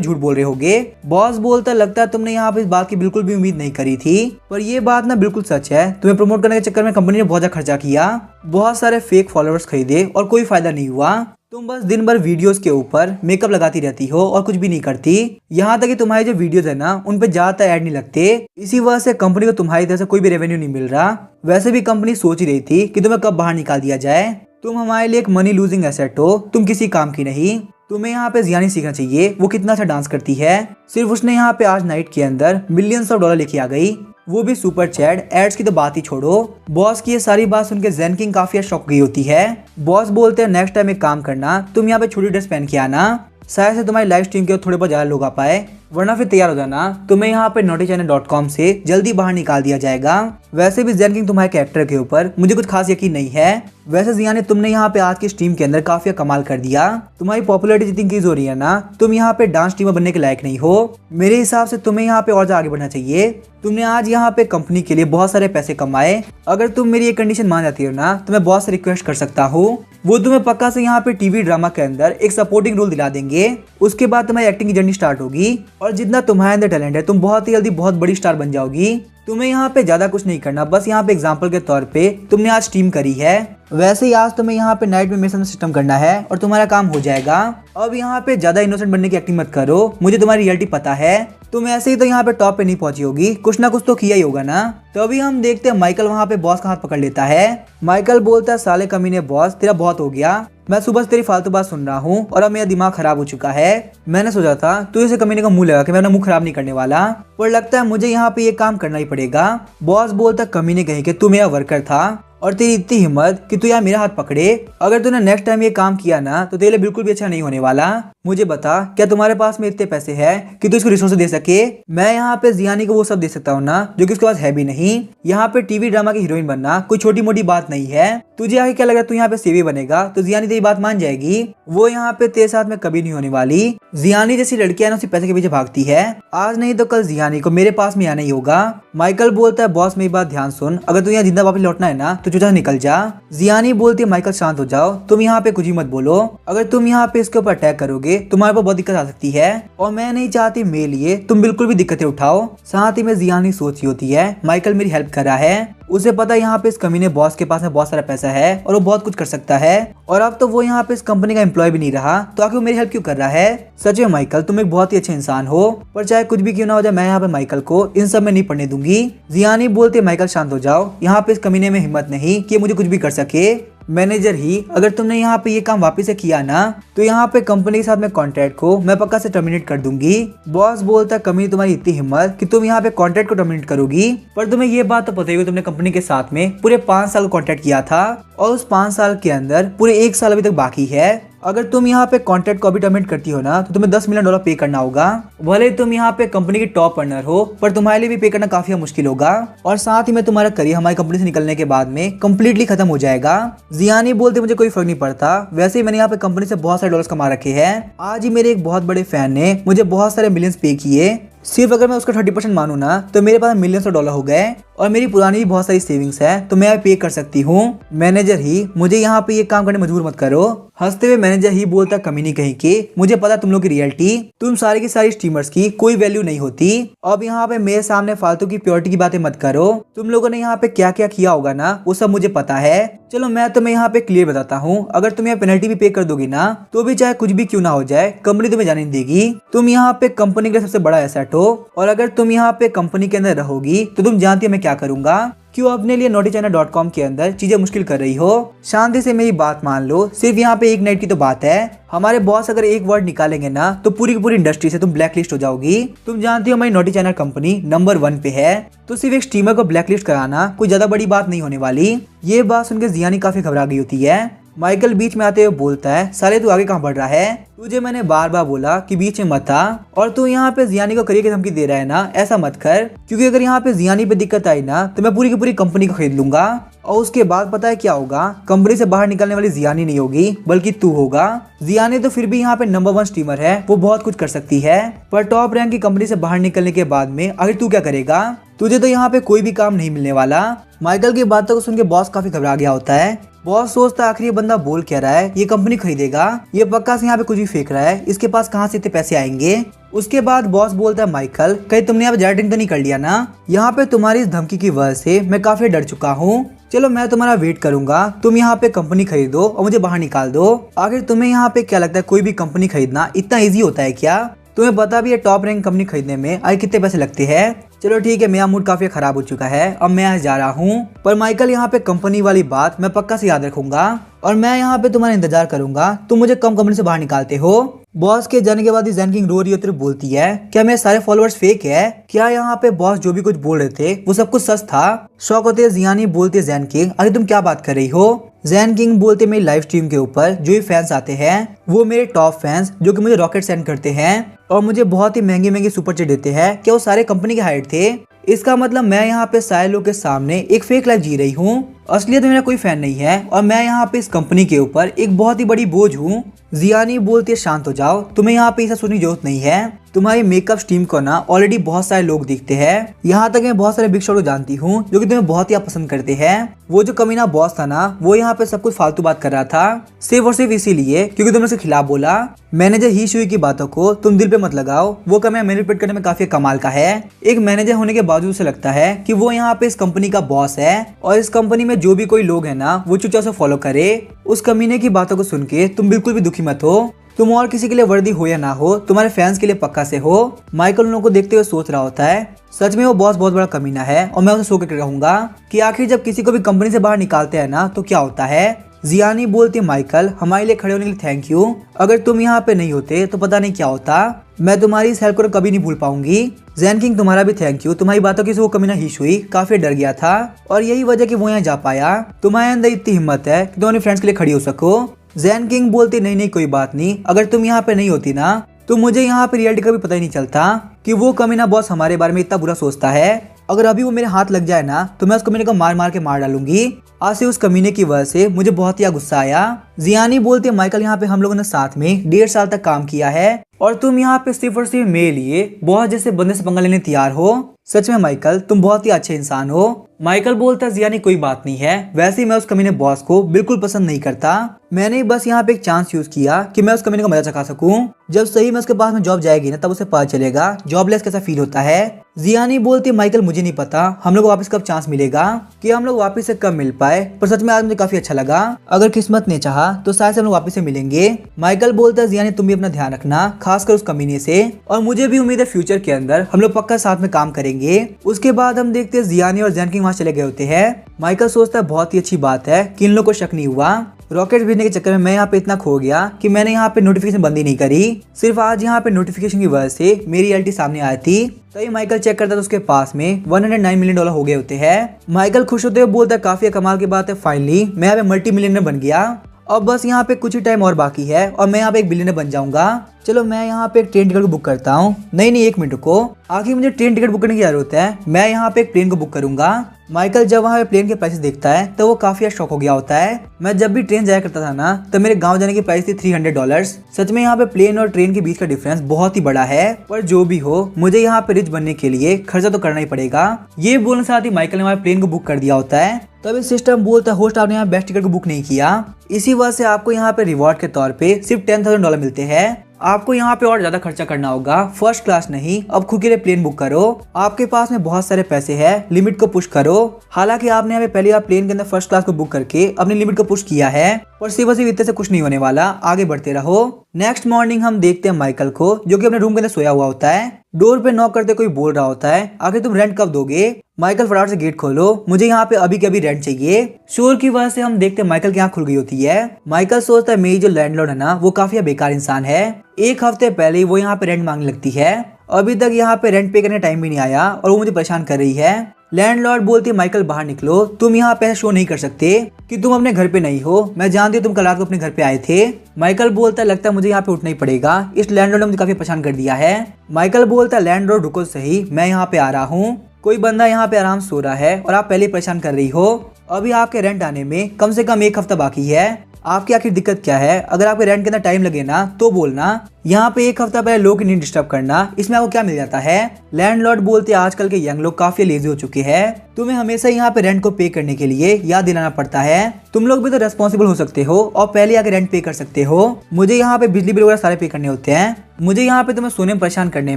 झूठ बोल रहे होगे। बॉस बोलता लगता है तुमने यहाँ पे इस बात की बिल्कुल भी उम्मीद नहीं करी थी, पर ये बात ना बिल्कुल सच है। तुम्हें प्रमोट करने के चक्कर में कंपनी ने बहुत ज्यादा खर्चा किया, बहुत सारे फेक फॉलोअर्स खरीदे और कोई फायदा नहीं हुआ। तुम बस दिन भर वीडियोस के ऊपर मेकअप लगाती रहती हो और कुछ भी नहीं करती। यहाँ तक कि तुम्हारी जो वीडियोस है ना उन पे ज्यादातर ऐड नहीं लगते, इसी वजह से कंपनी को तुम्हारी तरफ से कोई भी रेवेन्यू नहीं मिल रहा। वैसे भी कंपनी सोच ही रही थी कि तुम्हें कब बाहर निकाल दिया जाए। तुम हमारे लिए एक मनी लूजिंग एसेट हो, तुम किसी काम की नहीं। तुम्हें यहाँ पे जियानी सीखना चाहिए, वो कितना अच्छा डांस करती है। सिर्फ उसने यहाँ पे आज नाइट के अंदर मिलियंस ऑफ डॉलर लेके आ गई, वो भी सुपर चैट। एड्स की तो बात ही छोड़ो। बॉस की ये सारी बात सुनकर जैन किंग काफी शॉक गई होती है। बॉस बोलते हैं नेक्स्ट टाइम एक काम करना, तुम यहाँ पे छोटी ड्रेस पहन के आना, शायद से तुम्हारी लाइव स्ट्रीम के थोड़े बहुत ज्यादा लोग आ पाए, वरना फिर तैयार हो जाना, तुम्हें यहाँ पे naughtychannel.com से जल्दी बाहर निकाल दिया जाएगा। वैसे भी जैन किंग तुम्हारे कैरेक्टर के ऊपर मुझे कुछ खास यकीन नहीं है। वैसे जियानी तुमने यहाँ पे आज की स्ट्रीम के अंदर काफी कमाल कर दिया। तुम्हारी पॉपुलैरिटी जितनी इंक्रीज हो रही है ना, तुम यहाँ पे डांस स्ट्रीमर बनने के लायक नहीं हो। मेरे हिसाब से तुम्हें यहाँ पे और आगे बढ़ना चाहिए। तुमने आज यहाँ पे कंपनी के लिए बहुत सारे पैसे कमाए। अगर तुम मेरी ये कंडीशन मान जाती हो ना तो मैं बॉस से रिक्वेस्ट कर सकता हूँ, वो तुम्हें पक्का से यहाँ पे टीवी ड्रामा के अंदर एक सपोर्टिंग रोल दिला देंगे। उसके बाद तुम्हारी एक्टिंग की जर्नी स्टार्ट होगी और जितना तुम्हारे अंदर टैलेंट है तुम बहुत ही जल्दी बहुत बड़ी स्टार बन जाओगी। तुम्हें यहाँ पे ज्यादा कुछ नहीं करना, बस यहाँ पे एग्जाम्पल के तौर पे तुमने आज स्ट्रीम करी है। वैसे ही आज तुम्हें यहाँ पे नाइट में मेरे साथ सिस्टम करना है और तुम्हारा काम हो जाएगा। अब यहाँ पे ज्यादा इनोसेंट बनने की एक्टिंग मत करो, मुझे तुम्हारी रियलिटी पता है। तुम ऐसे ही तो यहाँ पे टॉप पे नहीं पहुंची होगी, कुछ ना कुछ तो किया ही होगा ना। तो अभी हम देखते हैं माइकल वहाँ पे बॉस का हाथ पकड़ लेता है। माइकल बोलता है साले कमीने बॉस, तेरा बहुत हो गया, मैं सुबह से तेरी फालतू बात सुन रहा हूँ और अब मेरा दिमाग खराब हो चुका है। मैंने सोचा था तू इसे कमीने का मुंह लगा के मैं अपना मुंह खराब नहीं करने वाला, पर लगता है मुझे यहाँ पे ये काम करना ही पड़ेगा। बॉस बोलता कमीने कहे कि तू मेरा वर्कर था और तेरी इतनी हिम्मत कि तू यार मेरा हाथ पकड़े। अगर तूने नेक्स्ट टाइम ये काम किया ना तो तेरे लिए बिल्कुल भी अच्छा नहीं होने वाला। मुझे बता, क्या तुम्हारे पास में इतने पैसे हैं कि तू इसको रिसोर्स दे सके? मैं यहाँ पे जियानी को वो सब दे सकता हूँ ना जो कि उसके पास है भी नहीं। यहाँ पे टीवी ड्रामा की हीरोइन बनना कोई छोटी मोटी बात नहीं है। तुझे आगे क्या लग रहा है तू यहाँ पे सेवी बनेगा तो जियानी तेरी बात मान जाएगी? वो यहाँ पे तेरे साथ में कभी नहीं होने वाली। जियानी जैसी लड़कियां ना उसी पैसे के पीछे भागती है, आज नहीं तो कल जियानी को मेरे पास में आना ही होगा। माइकल बोलता है बॉस मेरी बात ध्यान सुन, अगर तू यहाँ जिंदा वापस लौटना है ना तो चुपचाप निकल जा। जियानी बोलती है माइकल शांत हो जाओ, तुम यहाँ पे कुछ ही मत बोलो। अगर तुम यहाँ पे इसके ऊपर अटैक करोगे तुम्हारे पर बहुत दिक्कत आ सकती है और मैं नहीं चाहती मेरे लिए तुम बिल्कुल भी दिक्कतें उठाओ। साथ ही में जियानी सोची होती है माइकल मेरी हेल्प कर रहा है, उसे पता है यहाँ पे इस कमीने बॉस के पास में बहुत सारा पैसा है और वो बहुत कुछ कर सकता है और अब तो वो यहाँ पे इस कंपनी का एम्प्लॉय भी नहीं रहा तो आखिर वो मेरी हेल्प क्यों कर रहा है? सच में माइकल तुम एक बहुत ही अच्छे इंसान हो, पर चाहे कुछ भी क्यों ना हो जाए मैं यहाँ पे माइकल को इन सब में नहीं पड़ने दूंगी। जियानी बोलती है माइकल शांत हो जाओ, यहाँ पे इस कमीने में हिम्मत नहीं कि मुझे कुछ भी कर सके। मैनेजर ही, अगर तुमने यहाँ पे ये काम वापस से किया ना तो यहाँ पे कंपनी के साथ में कॉन्ट्रैक्ट को मैं पक्का से टर्मिनेट कर दूंगी। बॉस बोलता कमी तुम्हारी इतनी हिम्मत कि तुम यहाँ पे कॉन्ट्रैक्ट को टर्मिनेट करोगी, पर तुम्हें ये बात तो पता ही हो तुमने कंपनी के साथ में पूरे 5 साल कॉन्ट्रैक्ट किया था और उस 5 साल के अंदर पूरे 1 साल अभी तक बाकी है। अगर तुम यहाँ पे कॉन्ट्रैक्ट को अभी टर्मिनेट करती हो ना तो तुम्हें $10 मिलियन पे करना होगा। भले तुम यहाँ पे कंपनी की टॉप अर्नर हो पर तुम्हारे लिए भी पे करना काफी मुश्किल होगा और साथ ही में तुम्हारा करियर हमारी कंपनी से निकलने के बाद में कम्प्लीटली खत्म हो जाएगा। जियानी बोलते मुझे कोई फर्क नहीं पड़ता, वैसे ही मैंने यहाँ पे कंपनी से बहुत सारे डॉलर्स कमा रखे हैं। आज ही मेरे एक बहुत बड़े फैन ने मुझे बहुत सारे मिलियंस पे किए, सिर्फ अगर मैं उसका 30% मानूं ना तो मेरे पास मिलियंस ऑफ डॉलर हो गए। और मेरी पुरानी भी बहुत सारी सेविंग्स है, तो मैं पे कर सकती हूँ। मैनेजर ही, मुझे यहाँ पे ये काम करने मजबूर मत करो। हंसते हुए मैनेजर ही बोलता, कमी नहीं कहीं के, मुझे पता तुम लोग की रियलिटी, तुम सारी की सारी स्ट्रीमर्स की कोई वैल्यू नहीं होती। अब यहाँ पे मेरे सामने फालतू की प्योरिटी की बातें मत करो। तुम लोगों ने यहाँ पे क्या क्या किया होगा ना, वो सब मुझे पता है। चलो मैं तुम्हें यहाँ पे क्लियर बताता हूँ, अगर तुम यहाँ पेनल्टी भी पे कर दोगी ना, तो भी चाहे कुछ भी क्यों ना हो जाए, कंपनी तुम्हें जाने नहीं देगी। तुम यहाँ पे कंपनी का सबसे बड़ा एसेट हो, और अगर तुम यहाँ पे कंपनी के अंदर रहोगी तो तुम जानती हो मैं क्या करूंगा। क्यों अपने लिए naughtychina.com के अंदर चीजें मुश्किल कर रही हो? शांति से मेरी बात मान लो, सिर्फ यहाँ पे एक नाइट की तो बात है। हमारे बॉस अगर एक वर्ड निकालेंगे ना, तो पूरी की पूरी इंडस्ट्री से तुम ब्लैकलिस्ट हो जाओगी। तुम जानती हो हमारी नॉटी चैनल कंपनी नंबर 1 पे है, तो सिर्फ एक स्ट्रीमर को ब्लैकलिस्ट कराना कोई ज्यादा बड़ी बात नहीं होने वाली। ये बात सुनकर जियानी काफी घबरा गई होती है। माइकल बीच में आते हुए बोलता है, साले तू आगे कहाँ बढ़ रहा है? तुझे मैंने बार बार बोला कि बीच में मत आ, और तू यहाँ पे जियानी को करियर की धमकी दे रहा है ना, ऐसा मत कर, क्योंकि अगर यहाँ पे जियानी पे दिक्कत आई ना, तो मैं पूरी की पूरी कंपनी को खरीद लूंगा। और उसके बाद पता है क्या होगा? कंपनी से बाहर निकलने वाली जियानी नहीं होगी, बल्कि तू होगा। जियानी तो फिर भी यहाँ पे नंबर 1 स्ट्रीमर है, वो बहुत कुछ कर सकती है, पर टॉप रैंक की कंपनी से बाहर निकलने के बाद में आखिर तू क्या करेगा? तुझे तो यहाँ पे कोई भी काम नहीं मिलने वाला। माइकल की बातों को सुन के बॉस काफी घबरा गया होता है। बॉस सोचता है आखिर ये बंदा बोल क्या रहा है, ये कंपनी खरीदेगा, ये पक्का से यहाँ पे कुछ भी फेंक रहा है, इसके पास कहाँ से इतने पैसे आएंगे। उसके बाद बॉस बोलता है, माइकल कहीं तुमने यहाँ पे ज्यादा ड्रिंक तो नहीं कर लिया ना? यहाँ पे तुम्हारी इस धमकी की वजह से मैं काफी डर चुका हूँ। चलो मैं तुम्हारा वेट करूंगा, तुम यहाँ पे कंपनी खरीदो और मुझे बाहर निकाल दो। आखिर तुम्हें यहाँ पे क्या लगता है, कोई भी कंपनी खरीदना इतना ईजी होता है क्या? तुम्हें पता भी है टॉप रैंक कंपनी खरीदने में आगे कितने पैसे लगते हैं? चलो ठीक है, मेरा मूड काफी खराब हो चुका है, अब मैं यहाँ जा रहा हूँ। पर माइकल यहाँ पे कंपनी वाली बात मैं पक्का से याद रखूंगा, और मैं यहाँ पे तुम्हारा इंतजार करूंगा, तुम मुझे कम कंपनी से बाहर निकालते हो। बॉस के जाने के बाद जैन किंग रो रही होती बोलती है, क्या मेरे सारे फॉलोअर्स फेक है? क्या यहाँ पे बॉस जो भी कुछ बोल रहे थे वो सब कुछ सच था? शौक होते है जियानी बोलती है, जैन किंग अरे तुम क्या बात कर रही हो? जैन किंग बोलते मेरी लाइव स्ट्रीम के ऊपर जो भी फैंस आते हैं वो मेरे टॉप फैंस, जो कि मुझे रॉकेट सेंड करते हैं और मुझे बहुत ही महंगी महंगी सुपर चैट देते हैं, क्या वो सारे कंपनी के हाइड थे? इसका मतलब मैं यहाँ पे सारे लोगों के सामने एक फेक लाइफ जी रही हूँ। असलियत में मेरा कोई फैन नहीं है, और मैं यहाँ पे इस कंपनी के ऊपर एक बहुत ही बड़ी बोझ हूँ। जियानी बोलती है, शांत हो जाओ, तुम्हें यहाँ पे ऐसा सुनने की जरूरत नहीं है। तुम्हारी मेकअप स्ट्रीम को ना ऑलरेडी बहुत सारे लोग दिखते हैं, यहाँ तक मैं बहुत सारे बिग शॉट को जानती हूँ जो कि तुम्हें बहुत ही पसंद करते हैं। वो जो कमीना बॉस था ना, वो यहाँ पे सब कुछ फालतू बात कर रहा था, सिर्फ और सिर्फ इसीलिए क्योंकि तुमने उसके खिलाफ बोला। मैनेजर ही शुई की बातों को तुम दिल पे मत लगाओ, वो कमियां मैनिपुलेट करने में काफी कमाल का है। एक मैनेजर होने के बावजूद से लगता है कि वो यहाँ पे इस कंपनी का बॉस है, और इस कंपनी में जो भी कोई लोग है ना, वो चुपचाप से फॉलो करे। उस कमीने की बातों को सुन के तुम बिल्कुल भी दुखी मत हो। तुम और किसी के लिए वर्दी हो या ना हो, तुम्हारे फैंस के लिए पक्का से हो। माइकल उन लोगों को देखते हुए सोच रहा होता है, सच में वो बॉस बहुत बड़ा कमीना है, और मैं उसे सो के कहूंगा कि आखिर जब किसी को भी कंपनी से बाहर निकालते हैं ना, तो क्या होता है। जियानी बोलती है, माइकल हमारे लिए खड़े होने के लिए थैंक यू, अगर तुम यहाँ पे नहीं होते तो पता नहीं क्या होता। मैं तुम्हारी इस हेल्प को कभी नहीं भूल पाऊंगी। जैन किंग तुम्हारा भी थैंक यू, तुम्हारी बातों की से वो कमीना ही हुई काफी डर गया था, और यही वजह कि वो यहाँ जा पाया। तुम्हारे अंदर इतनी हिम्मत है कि तुम अपने फ्रेंड्स के लिए खड़ी हो सको। जैन किंग बोलती, नहीं नहीं कोई बात नहीं, अगर तुम यहाँ पे नहीं होती ना, तो मुझे यहाँ पे रियलिटी का भी पता ही नहीं चलता कि वो कमीना बॉस हमारे बारे में इतना बुरा सोचता है। अगर अभी वो मेरे हाथ लग जाए ना, तो मैं उस कमीने को मार मार के मार डालूंगी। आज से उस कमीने की वजह से मुझे बहुत ही गुस्सा आया। जियानी बोलती है, माइकल यहाँ पे हम लोगों ने साथ में 1.5 साल तक काम किया है, और तुम यहाँ पे सिर्फ और सिर्फ मेरे लिए बहुत जैसे बंदे से पंगा लेने तैयार हो। सच में माइकल तुम बहुत ही अच्छे इंसान हो। माइकल बोलता है, जियानी कोई बात नहीं है, वैसे ही मैं उस कमीने बॉस को बिल्कुल पसंद नहीं करता, मैंने बस यहाँ पे एक चांस यूज किया कि मैं उस कमीने को मजा चखा सकूं। जब सही में उसके पास में जॉब जाएगी ना, तब उसे पता चलेगा जॉबलेस कैसा फील होता है। जियानी बोलती है, माइकल मुझे नहीं पता हम लोग वापस कब चांस मिलेगा, कि हम लोग वापस से कब मिल पाए, पर सच में आज मुझे काफी अच्छा लगा। अगर किस्मत ने चाहा तो शायद से हम लोग वापस से मिलेंगे। माइकल बोलता है, जियानी तुम भी अपना ध्यान रखना, खासकर उस कमीने से, और मुझे भी उम्मीद है फ्यूचर के अंदर हम लोग पक्का साथ में काम करेंगे। उसके बाद हम देखते हैं जियानी और जैन किंग वहाँ चले गए होते हैं। माइकल सोचता है बहुत ही अच्छी बात है कि इन लोगों को शक नहीं हुआ। रॉकेट भेजने के चक्कर में मैं यहाँ पे इतना खो गया कि मैंने यहाँ पे नोटिफिकेशन बंद ही नहीं करी। सिर्फ आज यहाँ पे नोटिफिकेशन की वजह से मेरी रियलिटी सामने आई थी। तभी माइकल चेक करता तो उसके पास में $109 मिलियन हो गए होते हैं। माइकल खुश होते हुए बोलता है, काफी कमाल की बात है, फाइनली मैं यहाँ पे मल्टी मिलियनर बन गया। अब बस यहाँ पे कुछ ही टाइम और बाकी है और मैं यहाँ पे एक बिलियनर बन जाऊंगा। चलो मैं यहाँ पे एक ट्रेन टिकट को बुक करता हूँ। नहीं, एक मिनट को, आखिर मुझे ट्रेन टिकट बुक करने की जरूरत है। मैं यहाँ पे एक प्लेन को बुक करूंगा। माइकल जब वहाँ पे प्लेन के प्राइस देखता है तो वो काफी शॉक हो गया होता है। मैं जब भी ट्रेन जाया करता था ना, तो मेरे गांव जाने की प्राइस थी $300। सच में यहाँ पे प्लेन और ट्रेन के बीच का डिफरेंस बहुत ही बड़ा है। पर जो भी हो, मुझे यहाँ पे रिच बनने के लिए खर्चा तो करना ही पड़ेगा। ये बोलने साथ ही माइकल ने हमारे प्लेन को बुक कर दिया होता है। तभी सिस्टम बोलता है, होस्ट आपने यहाँ बेस्ट टिकट को बुक नहीं किया, इसी वजह से आपको यहाँ पे रिवॉर्ड के तौर पे सिर्फ $10,000 मिलते हैं। आपको यहाँ पे और ज्यादा खर्चा करना होगा, फर्स्ट क्लास नहीं, अब खुद के लिए प्लेन बुक करो। आपके पास में बहुत सारे पैसे हैं, लिमिट को पुश करो। हालांकि आपने यहाँ पे पहले आप प्लेन के अंदर फर्स्ट क्लास को बुक करके अपनी लिमिट को पुश किया है, पर सिर्फ इतने से कुछ नहीं होने वाला, आगे बढ़ते रहो। नेक्स्ट मॉर्निंग हम देखते हैं माइकल को, जो कि अपने रूम के अंदर सोया हुआ होता है। डोर पे नॉक करते कोई बोल रहा होता है, आखिर तुम रेंट कब दोगे? माइकल फटाफट से गेट खोलो, मुझे यहाँ पे अभी के अभी रेंट चाहिए। शोर की वजह से हम देखते हैं माइकल की आंख खुल गई होती है। माइकल सोचता है मेरी जो लैंडलॉर्ड है ना, वो काफी बेकार इंसान है। एक हफ्ते पहले वो यहाँ पे रेंट मांगने लगती है, अभी तक यहाँ पे रेंट पे करने टाइम भी नहीं आया और वो मुझे परेशान कर रही है। लैंडलॉर्ड बोलती है माइकल बाहर निकलो, तुम यहाँ पे शो नहीं कर सकते कि तुम अपने घर पे नहीं हो। मैं जानती हूँ तुम कल रात को अपने घर पे आए थे। माइकल बोलता है लगता है मुझे यहाँ पे उठना ही पड़ेगा, इस लैंडलॉर्ड ने मुझे काफी परेशान कर दिया है। माइकल बोलता है लैंडलॉर्ड रुको सही, मैं यहाँ पे आ रहा हूँ। कोई बंदा यहाँ पे आराम सो रहा है और आप पहले परेशान कर रही हो। अभी आपके रेंट आने में कम से कम एक हफ्ता बाकी है। आपकी आखिर दिक्कत क्या है? अगर आपके रेंट के अंदर टाइम लगे ना तो बोलना। यहाँ पे एक हफ्ता पहले लोग नहीं डिस्टर्ब करना, इसमें आपको क्या मिल जाता है? लैंडलॉर्ड बोलते हैं आजकल के यंग लोग काफी लेजी हो चुके हैं, तुम्हें हमेशा यहाँ पे रेंट को पे करने के लिए याद दिलाना पड़ता है। तुम लोग भी तो रेस्पॉन्सिबल हो सकते हो और पहले आके रेंट पे कर सकते हो। मुझे यहाँ पे बिजली बिल वगैरह सारे पे करने होते हैं। मुझे यहाँ पे तुम्हें सोने में परेशान करने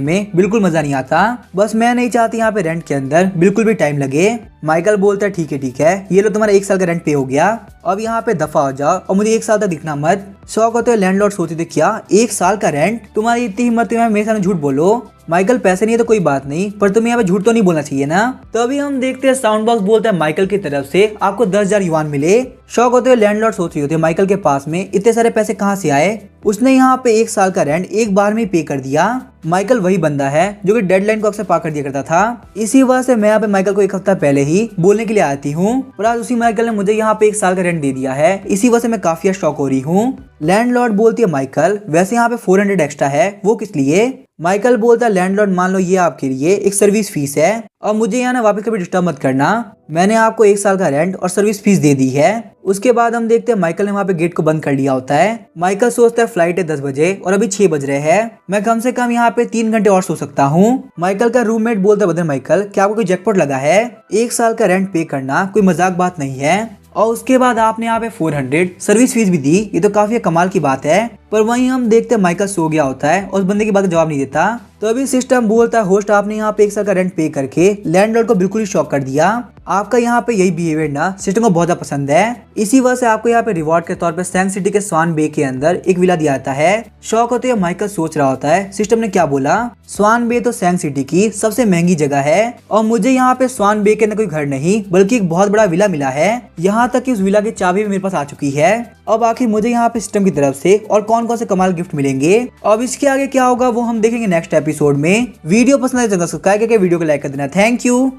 में बिल्कुल मजा नहीं आता। बस मैं नहीं चाहती यहाँ पे रेंट के अंदर बिल्कुल भी टाइम लगे। माइकल बोलता है ठीक है, ये लो तुम्हारा 1 साल का रेंट पे हो गया, अब यहाँ पे दफा हो जाओ और मुझे 1 साल तक दिखना मत। शौक होते लैंडलॉर्ड सोचते थे क्या 1 साल का रेंट? तुम्हारी इतनी हिम्मत है मेरे सामने झूठ बोलो। माइकल पैसे नहीं है तो कोई बात नहीं, पर तुम्हें यहाँ पे झूठ तो नहीं बोलना चाहिए ना। तभी हम देखते हैं साउंड बॉक्स बोलता है माइकल की तरफ से आपको 10,000 युआन मिले। शौक होते हुए लैंडलॉर्ड सोच रही होती है माइकल के पास में इतने सारे पैसे कहाँ से आए। उसने यहाँ पे 1 साल का रेंट एक बार में पे कर दिया। माइकल वही बंदा है जो कि डेडलाइन को अक्सर पार कर दिया करता था। इसी वजह से मैं यहाँ पे माइकल को 1 हफ्ता पहले ही बोलने के लिए आती हूँ, और आज उसी माइकल ने मुझे यहाँ पे 1 साल का रेंट दे दिया है। इसी वजह से मैं काफी शॉक हो रही हूँ। लैंडलॉर्ड बोलती है माइकल वैसे यहाँ पे 400 एक्स्ट्रा है, वो किस लिए? माइकल बोलता है लैंडलॉर्ड मान लो ये आपके लिए एक सर्विस फीस है और मुझे यहाँ ना वापस कभी डिस्टर्ब मत करना। मैंने आपको 1 साल का रेंट और सर्विस फीस दे दी है। उसके बाद हम देखते हैं माइकल ने वहाँ पे गेट को बंद कर लिया होता है। माइकल सोचता है फ्लाइट है 10 बजे और अभी 6 बज रहे हैं, मैं कम से कम यहाँ पे 3 घंटे और सो सकता हूँ। माइकल का रूममेट बोलता है बदर माइकल क्या आपको कोई जैकपॉट लगा है? 1 साल का रेंट पे करना कोई मजाक बात नहीं है, और उसके बाद आपने यहाँ पे 400 सर्विस फीस भी दी, ये तो काफी कमाल की बात है। पर वहीं हम देखते हैं माइकल सो गया होता है और उस बंदे की बात का जवाब नहीं देता। तो अभी सिस्टम बोलता है होस्ट आपने यहाँ पे 1 साल का रेंट पे करके लैंडलॉर्ड को बिल्कुल ही शॉक कर दिया। आपका यहाँ पे यही बिहेवियर ना सिस्टम को बहुत ज्यादा पसंद है। इसी वजह से आपको यहाँ पे रिवॉर्ड के तौर पे सैंग सिटी के स्वान बे के अंदर एक विला दिया जाता है। शौक होते हुए माइकल सोच रहा होता है सिस्टम ने क्या बोला, स्वान बे तो सैंग सिटी की सबसे महंगी जगह है और मुझे यहाँ पे स्वान बे के अंदर कोई घर नहीं बल्कि एक बहुत बड़ा विला मिला है। यहाँ तक कि उस विला की चाबी भी मेरे पास आ चुकी है। अब आखिर मुझे यहाँ पे सिस्टम की तरफ से और कौन कौन से कमाल गिफ्ट मिलेंगे, अब इसके आगे क्या होगा वो हम देखेंगे नेक्स्ट एपिसोड में। वीडियो पसंद आए तो सब्सक्राइब करके वीडियो को लाइक कर देना। Thank you.